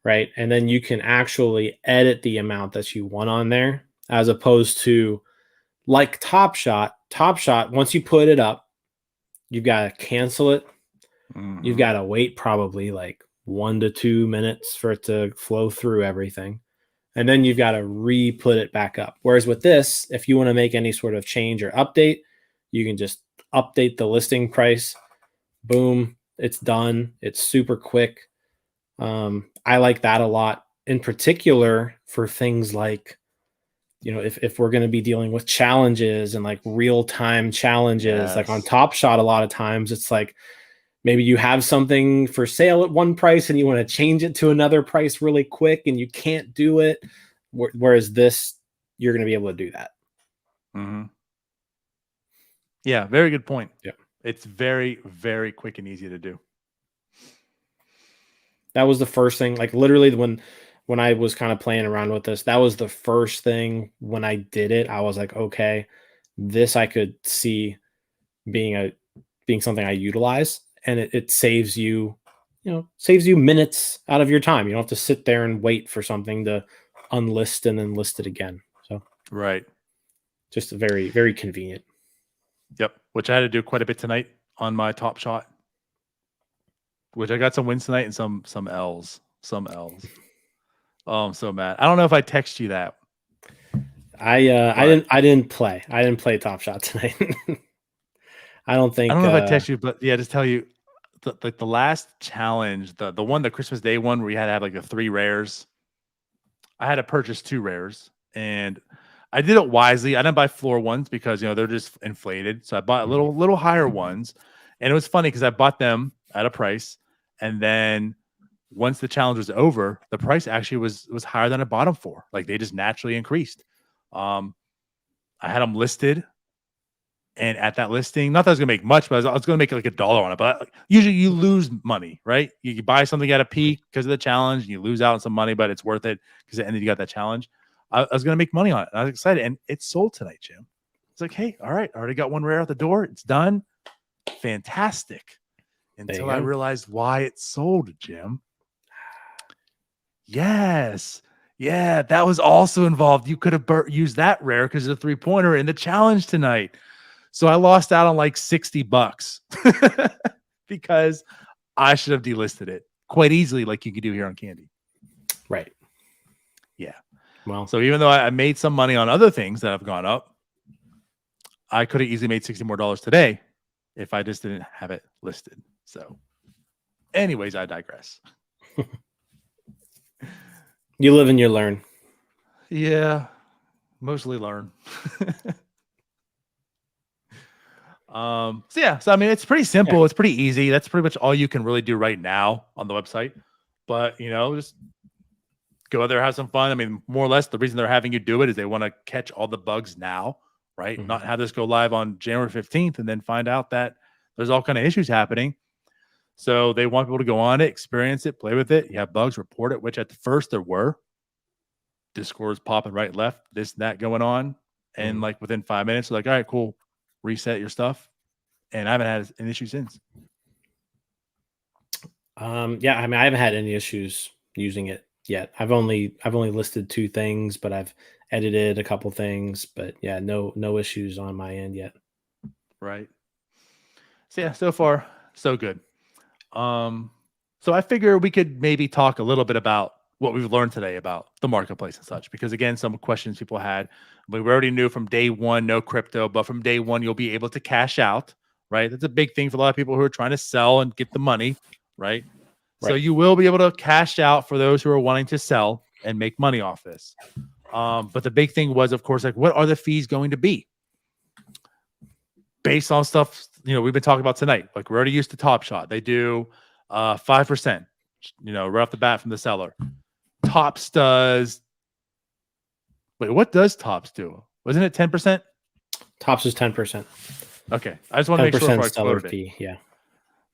right? And then you can actually edit the amount that you want on there, as opposed to like Top Shot. Top Shot, once you put it up, you've got to cancel it. Mm-hmm. You've got to wait probably like 1 to 2 minutes for it to flow through everything. And then you've got to re-put it back up. Whereas with this, if you want to make any sort of change or update, You can just update the listing price. Boom, it's done. It's super quick. I like that a lot, in particular for things like, if we're going to be dealing with challenges and like real-time challenges, like on Yes. Top Shot, a lot of times it's like maybe you have something for sale at one price and you want to change it to another price really quick and you can't do it. Whereas this, you're going to be able to do that. Mm-hmm. Yeah, very good point. Yeah. It's very, very quick and easy to do. That was the first thing, like literally when I was kind of playing around with this, that was the first thing when I did it. I was like, okay, this I could see being something I utilize, and it saves you, saves you minutes out of your time. You don't have to sit there and wait for something to unlist and then list it again. So right. Just very, very convenient. Yep. Which I had to do quite a bit tonight on my Top Shot. Which I got some wins tonight and some L's. Some L's. Oh, I'm so mad. I don't know if I text you that. I didn't play Top Shot tonight. I don't know if I text you, but yeah, just tell you the last challenge, the one, the Christmas Day one where you had to have like the 3 rares. I had to purchase 2 rares, and I did it wisely. I didn't buy floor ones because they're just inflated. So I bought little higher ones, and it was funny because I bought them at a price, and then once the challenge was over, the price actually was higher than I bought them for. Like they just naturally increased. I had them listed, and at that listing, not that I was gonna make much, but I was gonna make like $1 on it. But usually you lose money, right? You buy something at a peak because of the challenge, and you lose out on some money, but it's worth it because at the end you got that challenge. I was gonna make money on it. I was excited, and it sold tonight, Jim. It's like, hey, all right, I already got 1 rare out the door. It's done. Fantastic. Until I realized why it sold, Jim. Yes. Yeah, that was also involved. You could have used that rare because of the 3-pointer in the challenge tonight. So I lost out on like $60 because I should have delisted it quite easily, like you could do here on Candy. Right. Yeah. Well, so even though I made some money on other things that have gone up, I could have easily made $60 more today if I just didn't have it listed. So anyways, I digress. You live and you learn. Yeah, mostly learn. So I mean, it's pretty simple. Yeah. It's pretty easy. That's pretty much all you can really do right now on the website. But just go out there, have some fun. I mean, more or less, the reason they're having you do it is they want to catch all the bugs now, right? Mm-hmm. Not have this go live on January 15th and then find out that there's all kind of issues happening. So they want people to go on it, experience it, play with it. You have bugs, report it, which at the first there were. Discords popping right, left, this and that going on. And like within 5 minutes, they're like, all right, cool. Reset your stuff. And I haven't had an issue since. Yeah, I mean, I haven't had any issues using it yet. I've only listed 2 things, but I've edited a couple things, but yeah, no issues on my end yet. Right. So yeah, so far so good. So I figure we could maybe talk a little bit about what we've learned today about the marketplace and such, because again, some questions people had, we already knew from day one, no crypto, but from day one, you'll be able to cash out, right? That's a big thing for a lot of people who are trying to sell and get the money, right? So you will be able to cash out for those who are wanting to sell and make money off this. But the big thing was, of course, like, what are the fees going to be? Based on stuff, we've been talking about tonight. Like, we're already used to Top Shot. They do 5%, right off the bat from the seller. Tops does. Wait, what does Tops do? Wasn't it 10%? Tops is 10%. Okay, I just want to make sure before I seller quoted fee. it. Yeah,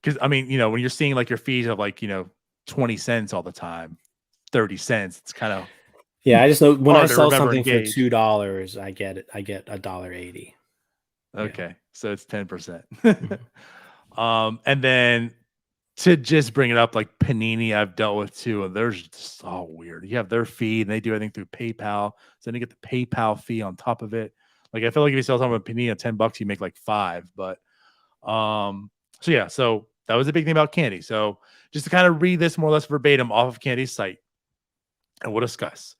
because I mean, when you're seeing like your fees of like 20 cents all the time, 30 cents, it's kind of I just know when I sell something for $2, I get $1.80. Okay, so it's 10%. And then to just bring it up, like Panini, I've dealt with too, and they're just all weird. You have their fee, and they do everything through PayPal, so then you get the PayPal fee on top of it. Like, I feel like if you sell something with Panini at $10, you make like $5. But so that was a big thing about Candy. So just to kind of read this more or less verbatim off of Candy's site, and we'll discuss.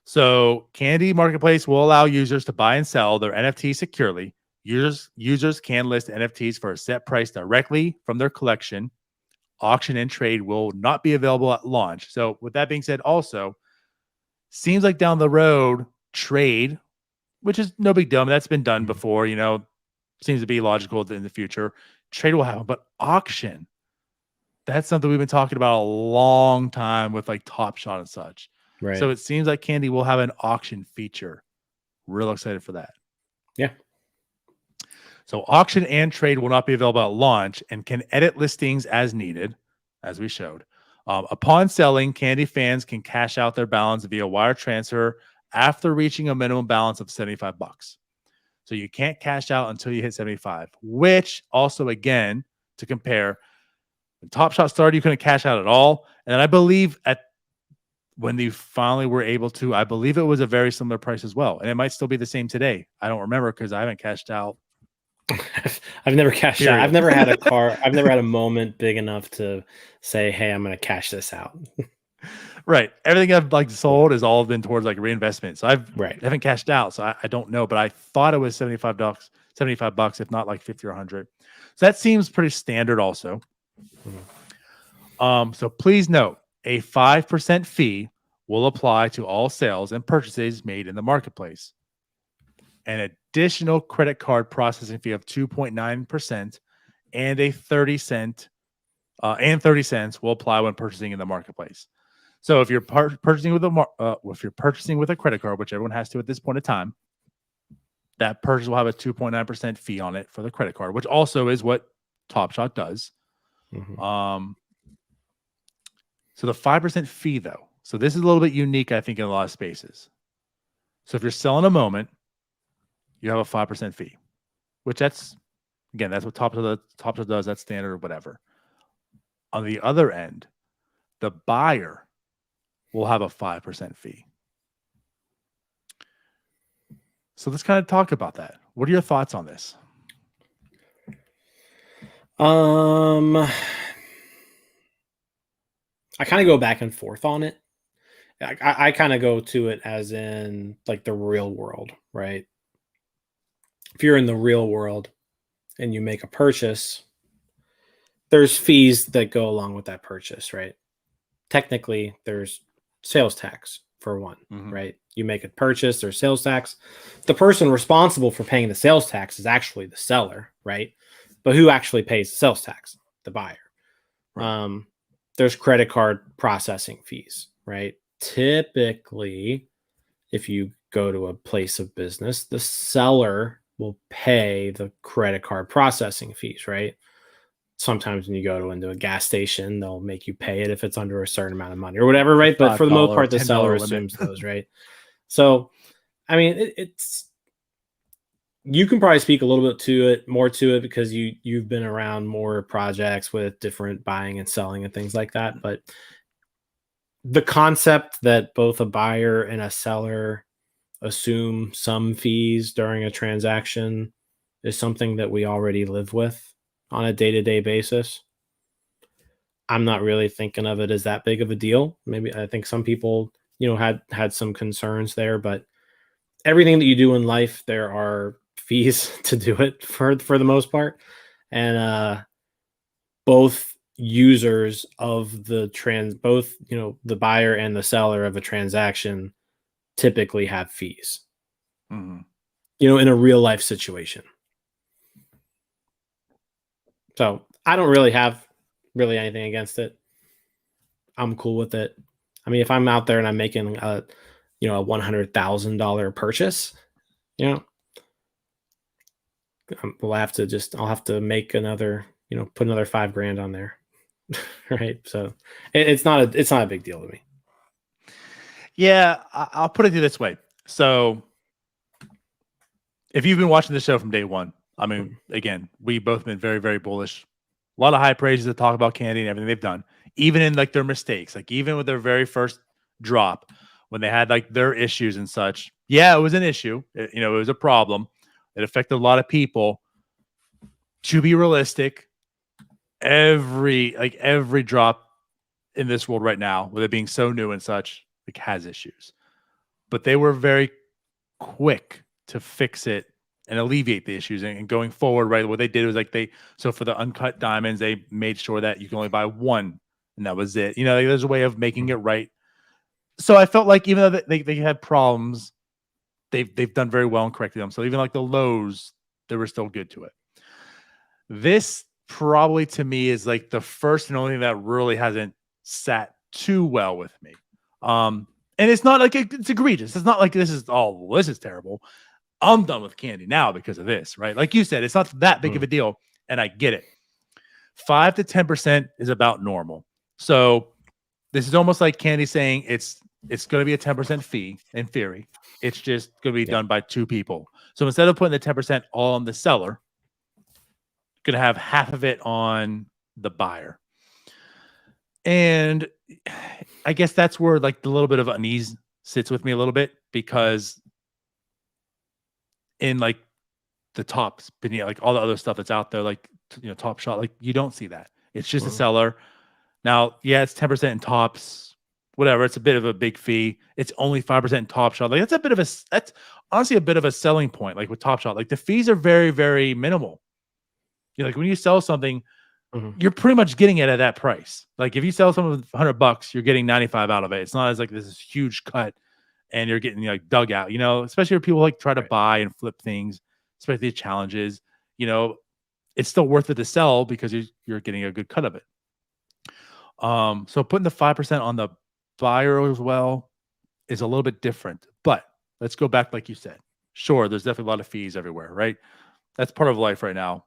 So Candy Marketplace will allow users to buy and sell their NFTs securely Users can list NFTs for a set price directly from their collection. Auction and trade will not be available at launch. So with that being said, also seems like down the road, trade, which is no big deal. I mean, that's been done before, seems to be logical in the future. Trade will happen, but auction, that's something we've been talking about a long time with like Top Shot and such. Right. So it seems like Candy will have an auction feature. Real excited for that. Yeah. So auction and trade will not be available at launch and can edit listings as needed, as we showed. Upon selling, Candy fans can cash out their balance via wire transfer after reaching a minimum balance of $75. So you can't cash out until you hit 75, which also, again, to compare, when Top Shot started, you couldn't cash out at all. And I believe when they finally were able to, I believe it was a very similar price as well. And it might still be the same today. I don't remember because I haven't cashed out. I've never cashed out. I've never had I've never had a moment big enough to say, hey, I'm going to cash this out. Right. Everything I've like sold has all been towards like reinvestment. So I haven't cashed out. So I don't know, but I thought it was $75, if not like 50 or 100. So that seems pretty standard also. So please note, a 5% fee will apply to all sales and purchases made in the marketplace. An additional credit card processing fee of 2.9% and a 30 cents will apply when purchasing in the marketplace. So if you're purchasing with a credit card, which everyone has to at this point in time, that purchase will have a 2.9% fee on it for the credit card, which also is what Top Shot does. So the 5% fee, though, so this is a little bit unique, I think, in a lot of spaces. So if you're selling a moment, you have a 5% fee, which that's what Top Shot does. That's standard or whatever. On the other end, the buyer will have a 5% fee. So let's kind of talk about that. What are your thoughts on this? I kind of go back and forth on it. I kind of go to it as in like the real world, right? If you're in the real world and you make a purchase, there's fees that go along with that purchase, right? Technically, there's sales tax for one, right? You make a purchase, there's sales tax. The person responsible for paying the sales tax is actually the seller, right? But who actually pays the sales tax? The buyer. Right. There's credit card processing fees, right? Typically, if you go to a place of business, the seller will pay the credit card processing fees, right? Sometimes when you go into a gas station, they'll make you pay it if it's under a certain amount of money or whatever, right? But for the most part, the seller assumes those, right? So, I mean, it's you can probably speak a little bit more to it because you've been around more projects with different buying and selling and things like that. But the concept that both a buyer and a seller assume some fees during a transaction is something that we already live with on a day-to-day basis. I'm not really thinking of it as that big of a deal. Maybe I think some people, had some concerns there, but everything that you do in life, there are fees to do it for the most part. And both users of the the buyer and the seller of a transaction typically have fees, in a real life situation. So I don't really have anything against it. I'm cool with it. I mean, if I'm out there and I'm making a $100,000 purchase, I'll have to make another, put another $5,000 on there. Right. So it's not a big deal to me. Yeah. I'll put it this way. So if you've been watching the show from day one, I mean, again, we both been very, very bullish. A lot of high praises to talk about Candy and everything they've done, even in like their mistakes, like even with their very first drop when they had like their issues and such. Yeah, it was an issue. It was a problem. It affected a lot of people. To be realistic, every drop in this world right now, with it being so new and such, like has issues. But they were very quick to fix it and alleviate the issues. And going forward, right, what they did was like so for the uncut diamonds, they made sure that you can only buy one, and that was it. Like, there's a way of making it right. So I felt like even though they had problems, they've done very well in correcting them. So even like the lows, they were still good to it. This probably to me is like the first and only thing that really hasn't sat too well with me. And it's not like it's egregious. It's not like this is terrible. I'm done with candy now because of this, right? Like you said, it's not that big of a deal, and I get it. 5 to 10% is about normal. So this is almost like candy saying it's going to be a 10% fee in theory. It's just going to be done by 2 people. So instead of putting the 10% all on the seller, going to have half of it on the buyer. And I guess that's where like the little bit of unease sits with me a little bit, because in like the tops, like all the other stuff that's out there, like, Top Shot, like you don't see that. It's just a seller. Now, yeah, it's 10% in tops, whatever. It's a bit of a big fee. It's only 5% in Top Shot. Like that's honestly a bit of a selling point. Like with Top Shot, like the fees are very, very minimal. Like when you sell something, you're pretty much getting it at that price. Like if you sell something for $100, you're getting 95 out of it. It's not as like this is huge cut and you're getting like dug out, especially if people like try to buy and flip things, especially the challenges, it's still worth it to sell because you're getting a good cut of it. So putting the 5% on the buyer as well is a little bit different, but let's go back. Like you said, sure, there's definitely a lot of fees everywhere, right? That's part of life right now.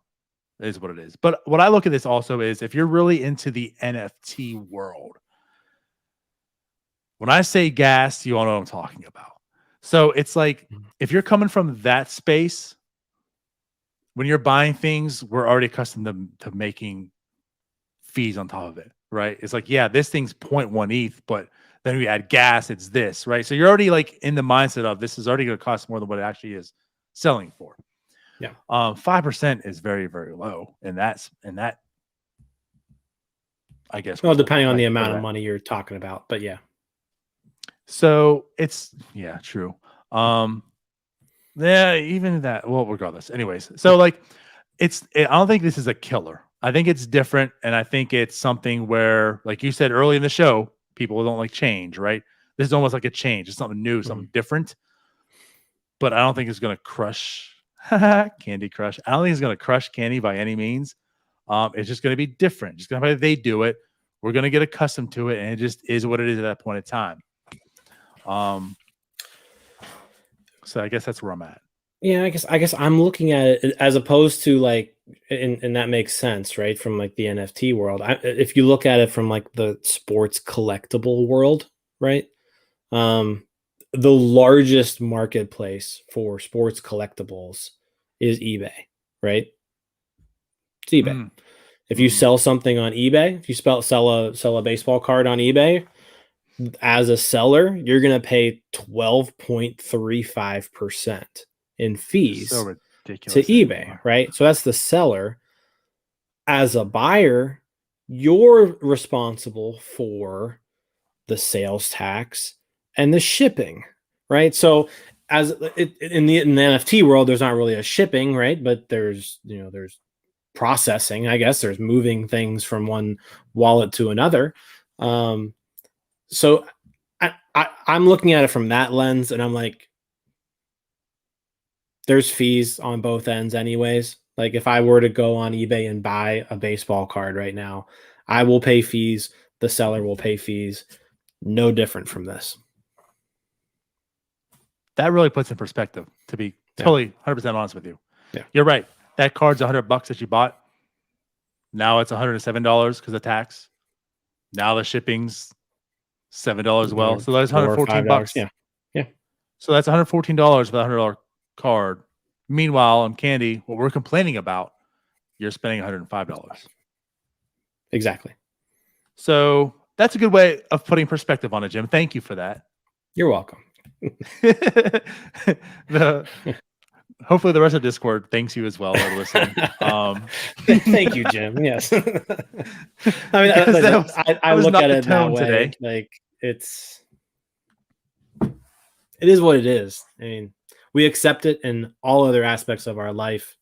It is what it is. But what I look at this also is if you're really into the NFT world, when I say gas, you all know what I'm talking about. So it's like, if you're coming from that space, when you're buying things, we're already accustomed to making fees on top of it, right? It's like, yeah, this thing's 0.1 ETH, but then we add gas, it's this, right? So you're already like in the mindset of this is already going to cost more than what it actually is selling for. Yeah. 5% is very, very low. And that, I guess. Well, depending on the amount of money you're talking about, but yeah. So it's, true. Yeah, even that, well, regardless. Anyways, so like I don't think this is a killer. I think it's different. And I think it's something where, like you said early in the show, people don't like change, right? This is almost like a change. It's something new, something different. But I don't think it's going to crush Candy Crush. I don't think it's going to crush Candy by any means. It's just going to be different. Just going to be they do it. We're going to get accustomed to it. And it just is what it is at that point in time. So I guess that's where I'm at. Yeah, I guess I'm looking at it as opposed to like, and that makes sense, right? From like the NFT world. If you look at it from like the sports collectible world, right? The largest marketplace for sports collectibles is eBay, right? It's eBay. If you sell something on eBay, if you sell a baseball card on eBay, as a seller, you're going to pay 12.35% in fees to eBay, right? So that's the seller. As a buyer, you're responsible for the sales tax and the shipping, right? So in the NFT world, there's not really a shipping, right? But there's processing, I guess. There's moving things from one wallet to another. So I'm looking at it from that lens, and I'm like, there's fees on both ends anyways. Like if I were to go on eBay and buy a baseball card right now, I will pay fees. The seller will pay fees. No different from this. That really puts in perspective, to be totally 100% honest with you. Yeah. You're right. That card's $100 that you bought. Now it's $107 because of tax. Now the shipping's $7 as well. So that's $114. Yeah. So that's $114 for the $100 card. Meanwhile, on Candy, what we're complaining about, you're spending $105. Exactly. So that's a good way of putting perspective on it, Jim. Thank you for that. You're welcome. Hopefully the rest of Discord thanks you as well for listening. Thank you, Jim. Yes. I mean, I look at it that way. Today. Like it is what it is. I mean, We accept it in all other aspects of our life.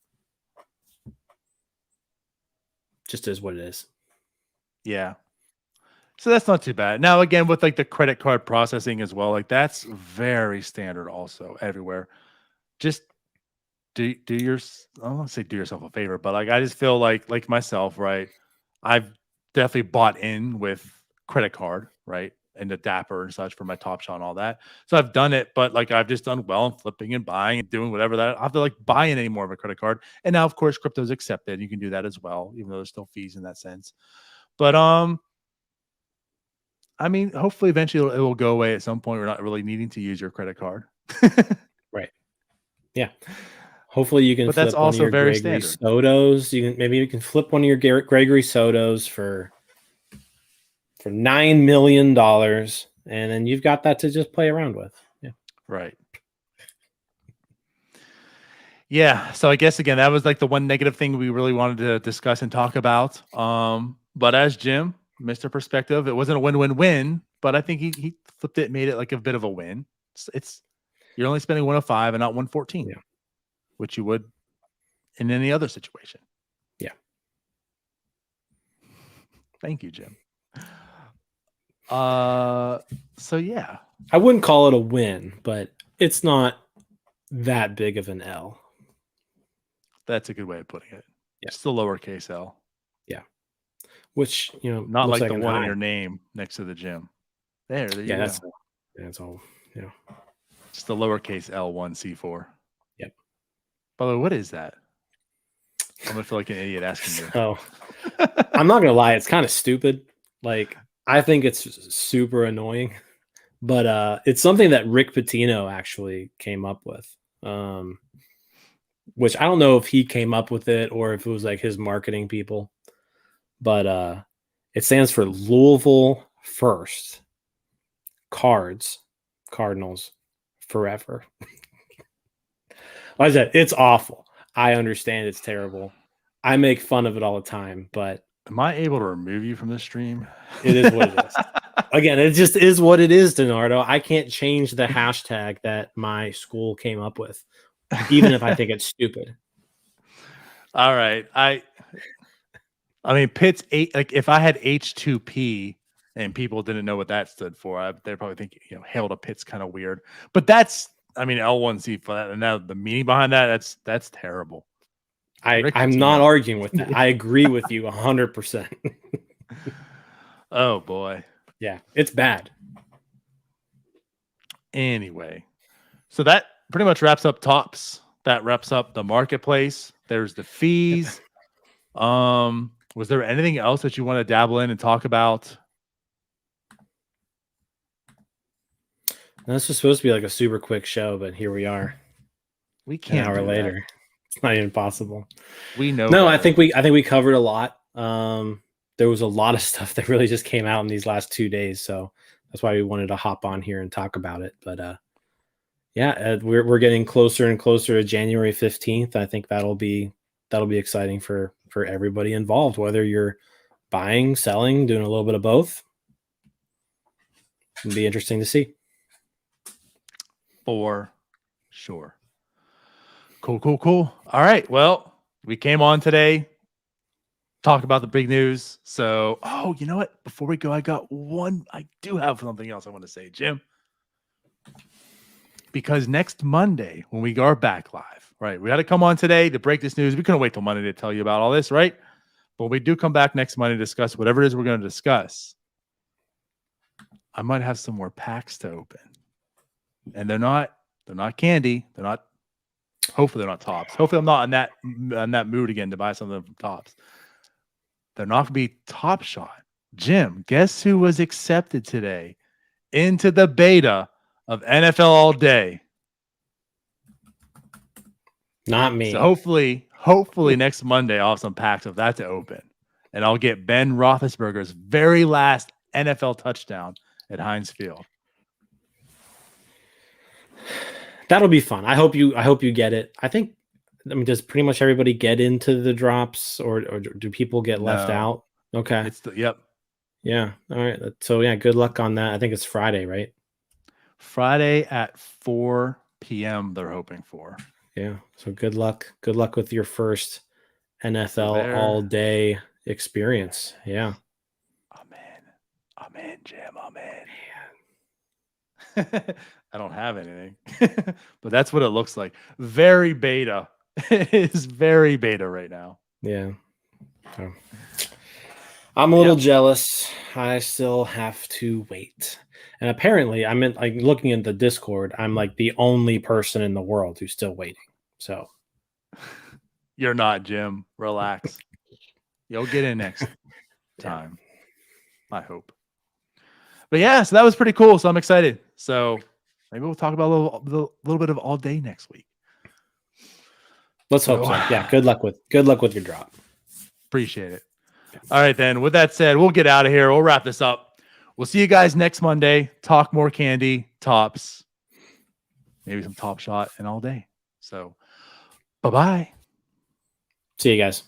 Just is what it is. Yeah. So that's not too bad. Now, again, with like the credit card processing as well, like that's very standard also everywhere. Just do your, I don't want to say do yourself a favor, but like I just feel like myself, right? I've definitely bought in with credit card, right? And the Dapper and such for my Top Shot and all that. So I've done it, but like I've just done well and flipping and buying and doing whatever that I have to like buy in any more of a credit card. And now, of course, crypto's accepted. You can do that as well, even though there's still fees in that sense. But I mean, hopefully eventually it will go away at some point. We're not really needing to use your credit card. Right. Yeah. Hopefully you can But flip that's one of also your very Gregory standard. Sotos. You can flip one of your Gregory Sotos for $9 million, and then you've got that to just play around with. Yeah. Right. Yeah. So I guess again, that was like the one negative thing we really wanted to discuss and talk about. But as Jim, Mr. Perspective, it wasn't a win-win-win, but I think he flipped it, made it like a bit of a win. It's you're only spending 105 and not 114, Yeah. which you would in any other situation. Yeah. Thank you, Jim. So yeah. I wouldn't call it a win, but it's not that big of an L. That's a good way of putting it. Yeah. It's the lowercase L. Yeah. Which, Not looks like the an one in I. your name next to the gym. There you go. That's all. Yeah. Just the lowercase L1C4. Yep. By the way, what is that? I'm gonna feel like an idiot asking you. So I'm not gonna lie, it's kind of stupid. Like, I think it's super annoying, but it's something that Rick Pitino actually came up with. Which I don't know if he came up with it or if it was like his marketing people, but it stands for Louisville First. Cardinals forever. Like I said, it's awful. I understand it's terrible. I make fun of it all the time, but Am I able to remove you from the stream? it is what it is. Again, it just is what it is, DiNardo. I can't change the hashtag that my school came up with, even if I think it's stupid. All right. I mean, Pitt's eight. Like, if I had H2P and people didn't know what that stood for, they'd probably think, Hail to Pitt's kind of weird. But that's, I mean, L1C for that. And now the meaning behind that, that's terrible. I'm not arguing with that. I agree with you 100%. Oh, boy. Yeah, it's bad. Anyway, so that pretty much wraps up Tops. That wraps up the marketplace. There's the fees. Was there anything else that you want to dabble in and talk about? This was supposed to be like a super quick show, but here we are. We can't. An hour later. It's not even possible. We know. No, I think we covered a lot. There was a lot of stuff that really just came out in these last 2 days, so that's why we wanted to hop on here and talk about it. But we're getting closer and closer to January 15th. I think that'll be exciting for everybody involved, whether you're buying, selling, doing a little bit of both. It'll be interesting to see. For sure. Cool. All right. Well, we came on today, talk about the big news. So, you know what? Before we go, I do have something else I want to say, Jim. Because next Monday, when we are back live, right? We had to come on today to break this news. We couldn't wait till Monday to tell you about all this, right? But when we do come back next Monday to discuss whatever it is we're going to discuss, I might have some more packs to open. And they're not candy. Hopefully they're not Tops. Hopefully I'm not in that mood again to buy something from Tops. They're not going to be Top Shot. Jim, guess who was accepted today into the beta of NFL All Day? Not me. So hopefully next Monday I'll have some packs of that to open. And I'll get Ben Roethlisberger's very last NFL touchdown at Heinz Field. That'll be fun. I hope you get it. I mean, does pretty much everybody get into the drops, or do people get left out? Okay. Yep. Yeah. All right. So yeah, good luck on that. I think it's Friday, right? Friday at 4 p.m. they're hoping for. Yeah. So good luck. Good luck with your first NFL there. all day experience. Yeah. Amen, Jim. Amen. I don't have anything, but that's what it looks like. Very beta. It is very beta right now. Yeah. So, I'm a little jealous. I still have to wait. And apparently, I'm in, like, looking at the Discord, I'm like the only person in the world who's still waiting. So You're not, Jim. Relax. You'll get in next time. I hope. But yeah, so that was pretty cool. So I'm excited. So maybe we'll talk about a little bit of all day next week. Let's hope so. Yeah. Good luck with your drop. Appreciate it. All right, then. With that said, we'll get out of here. We'll wrap this up. We'll see you guys next Monday. Talk more candy, tops, maybe some Top Shot and all day. So bye-bye. See you guys.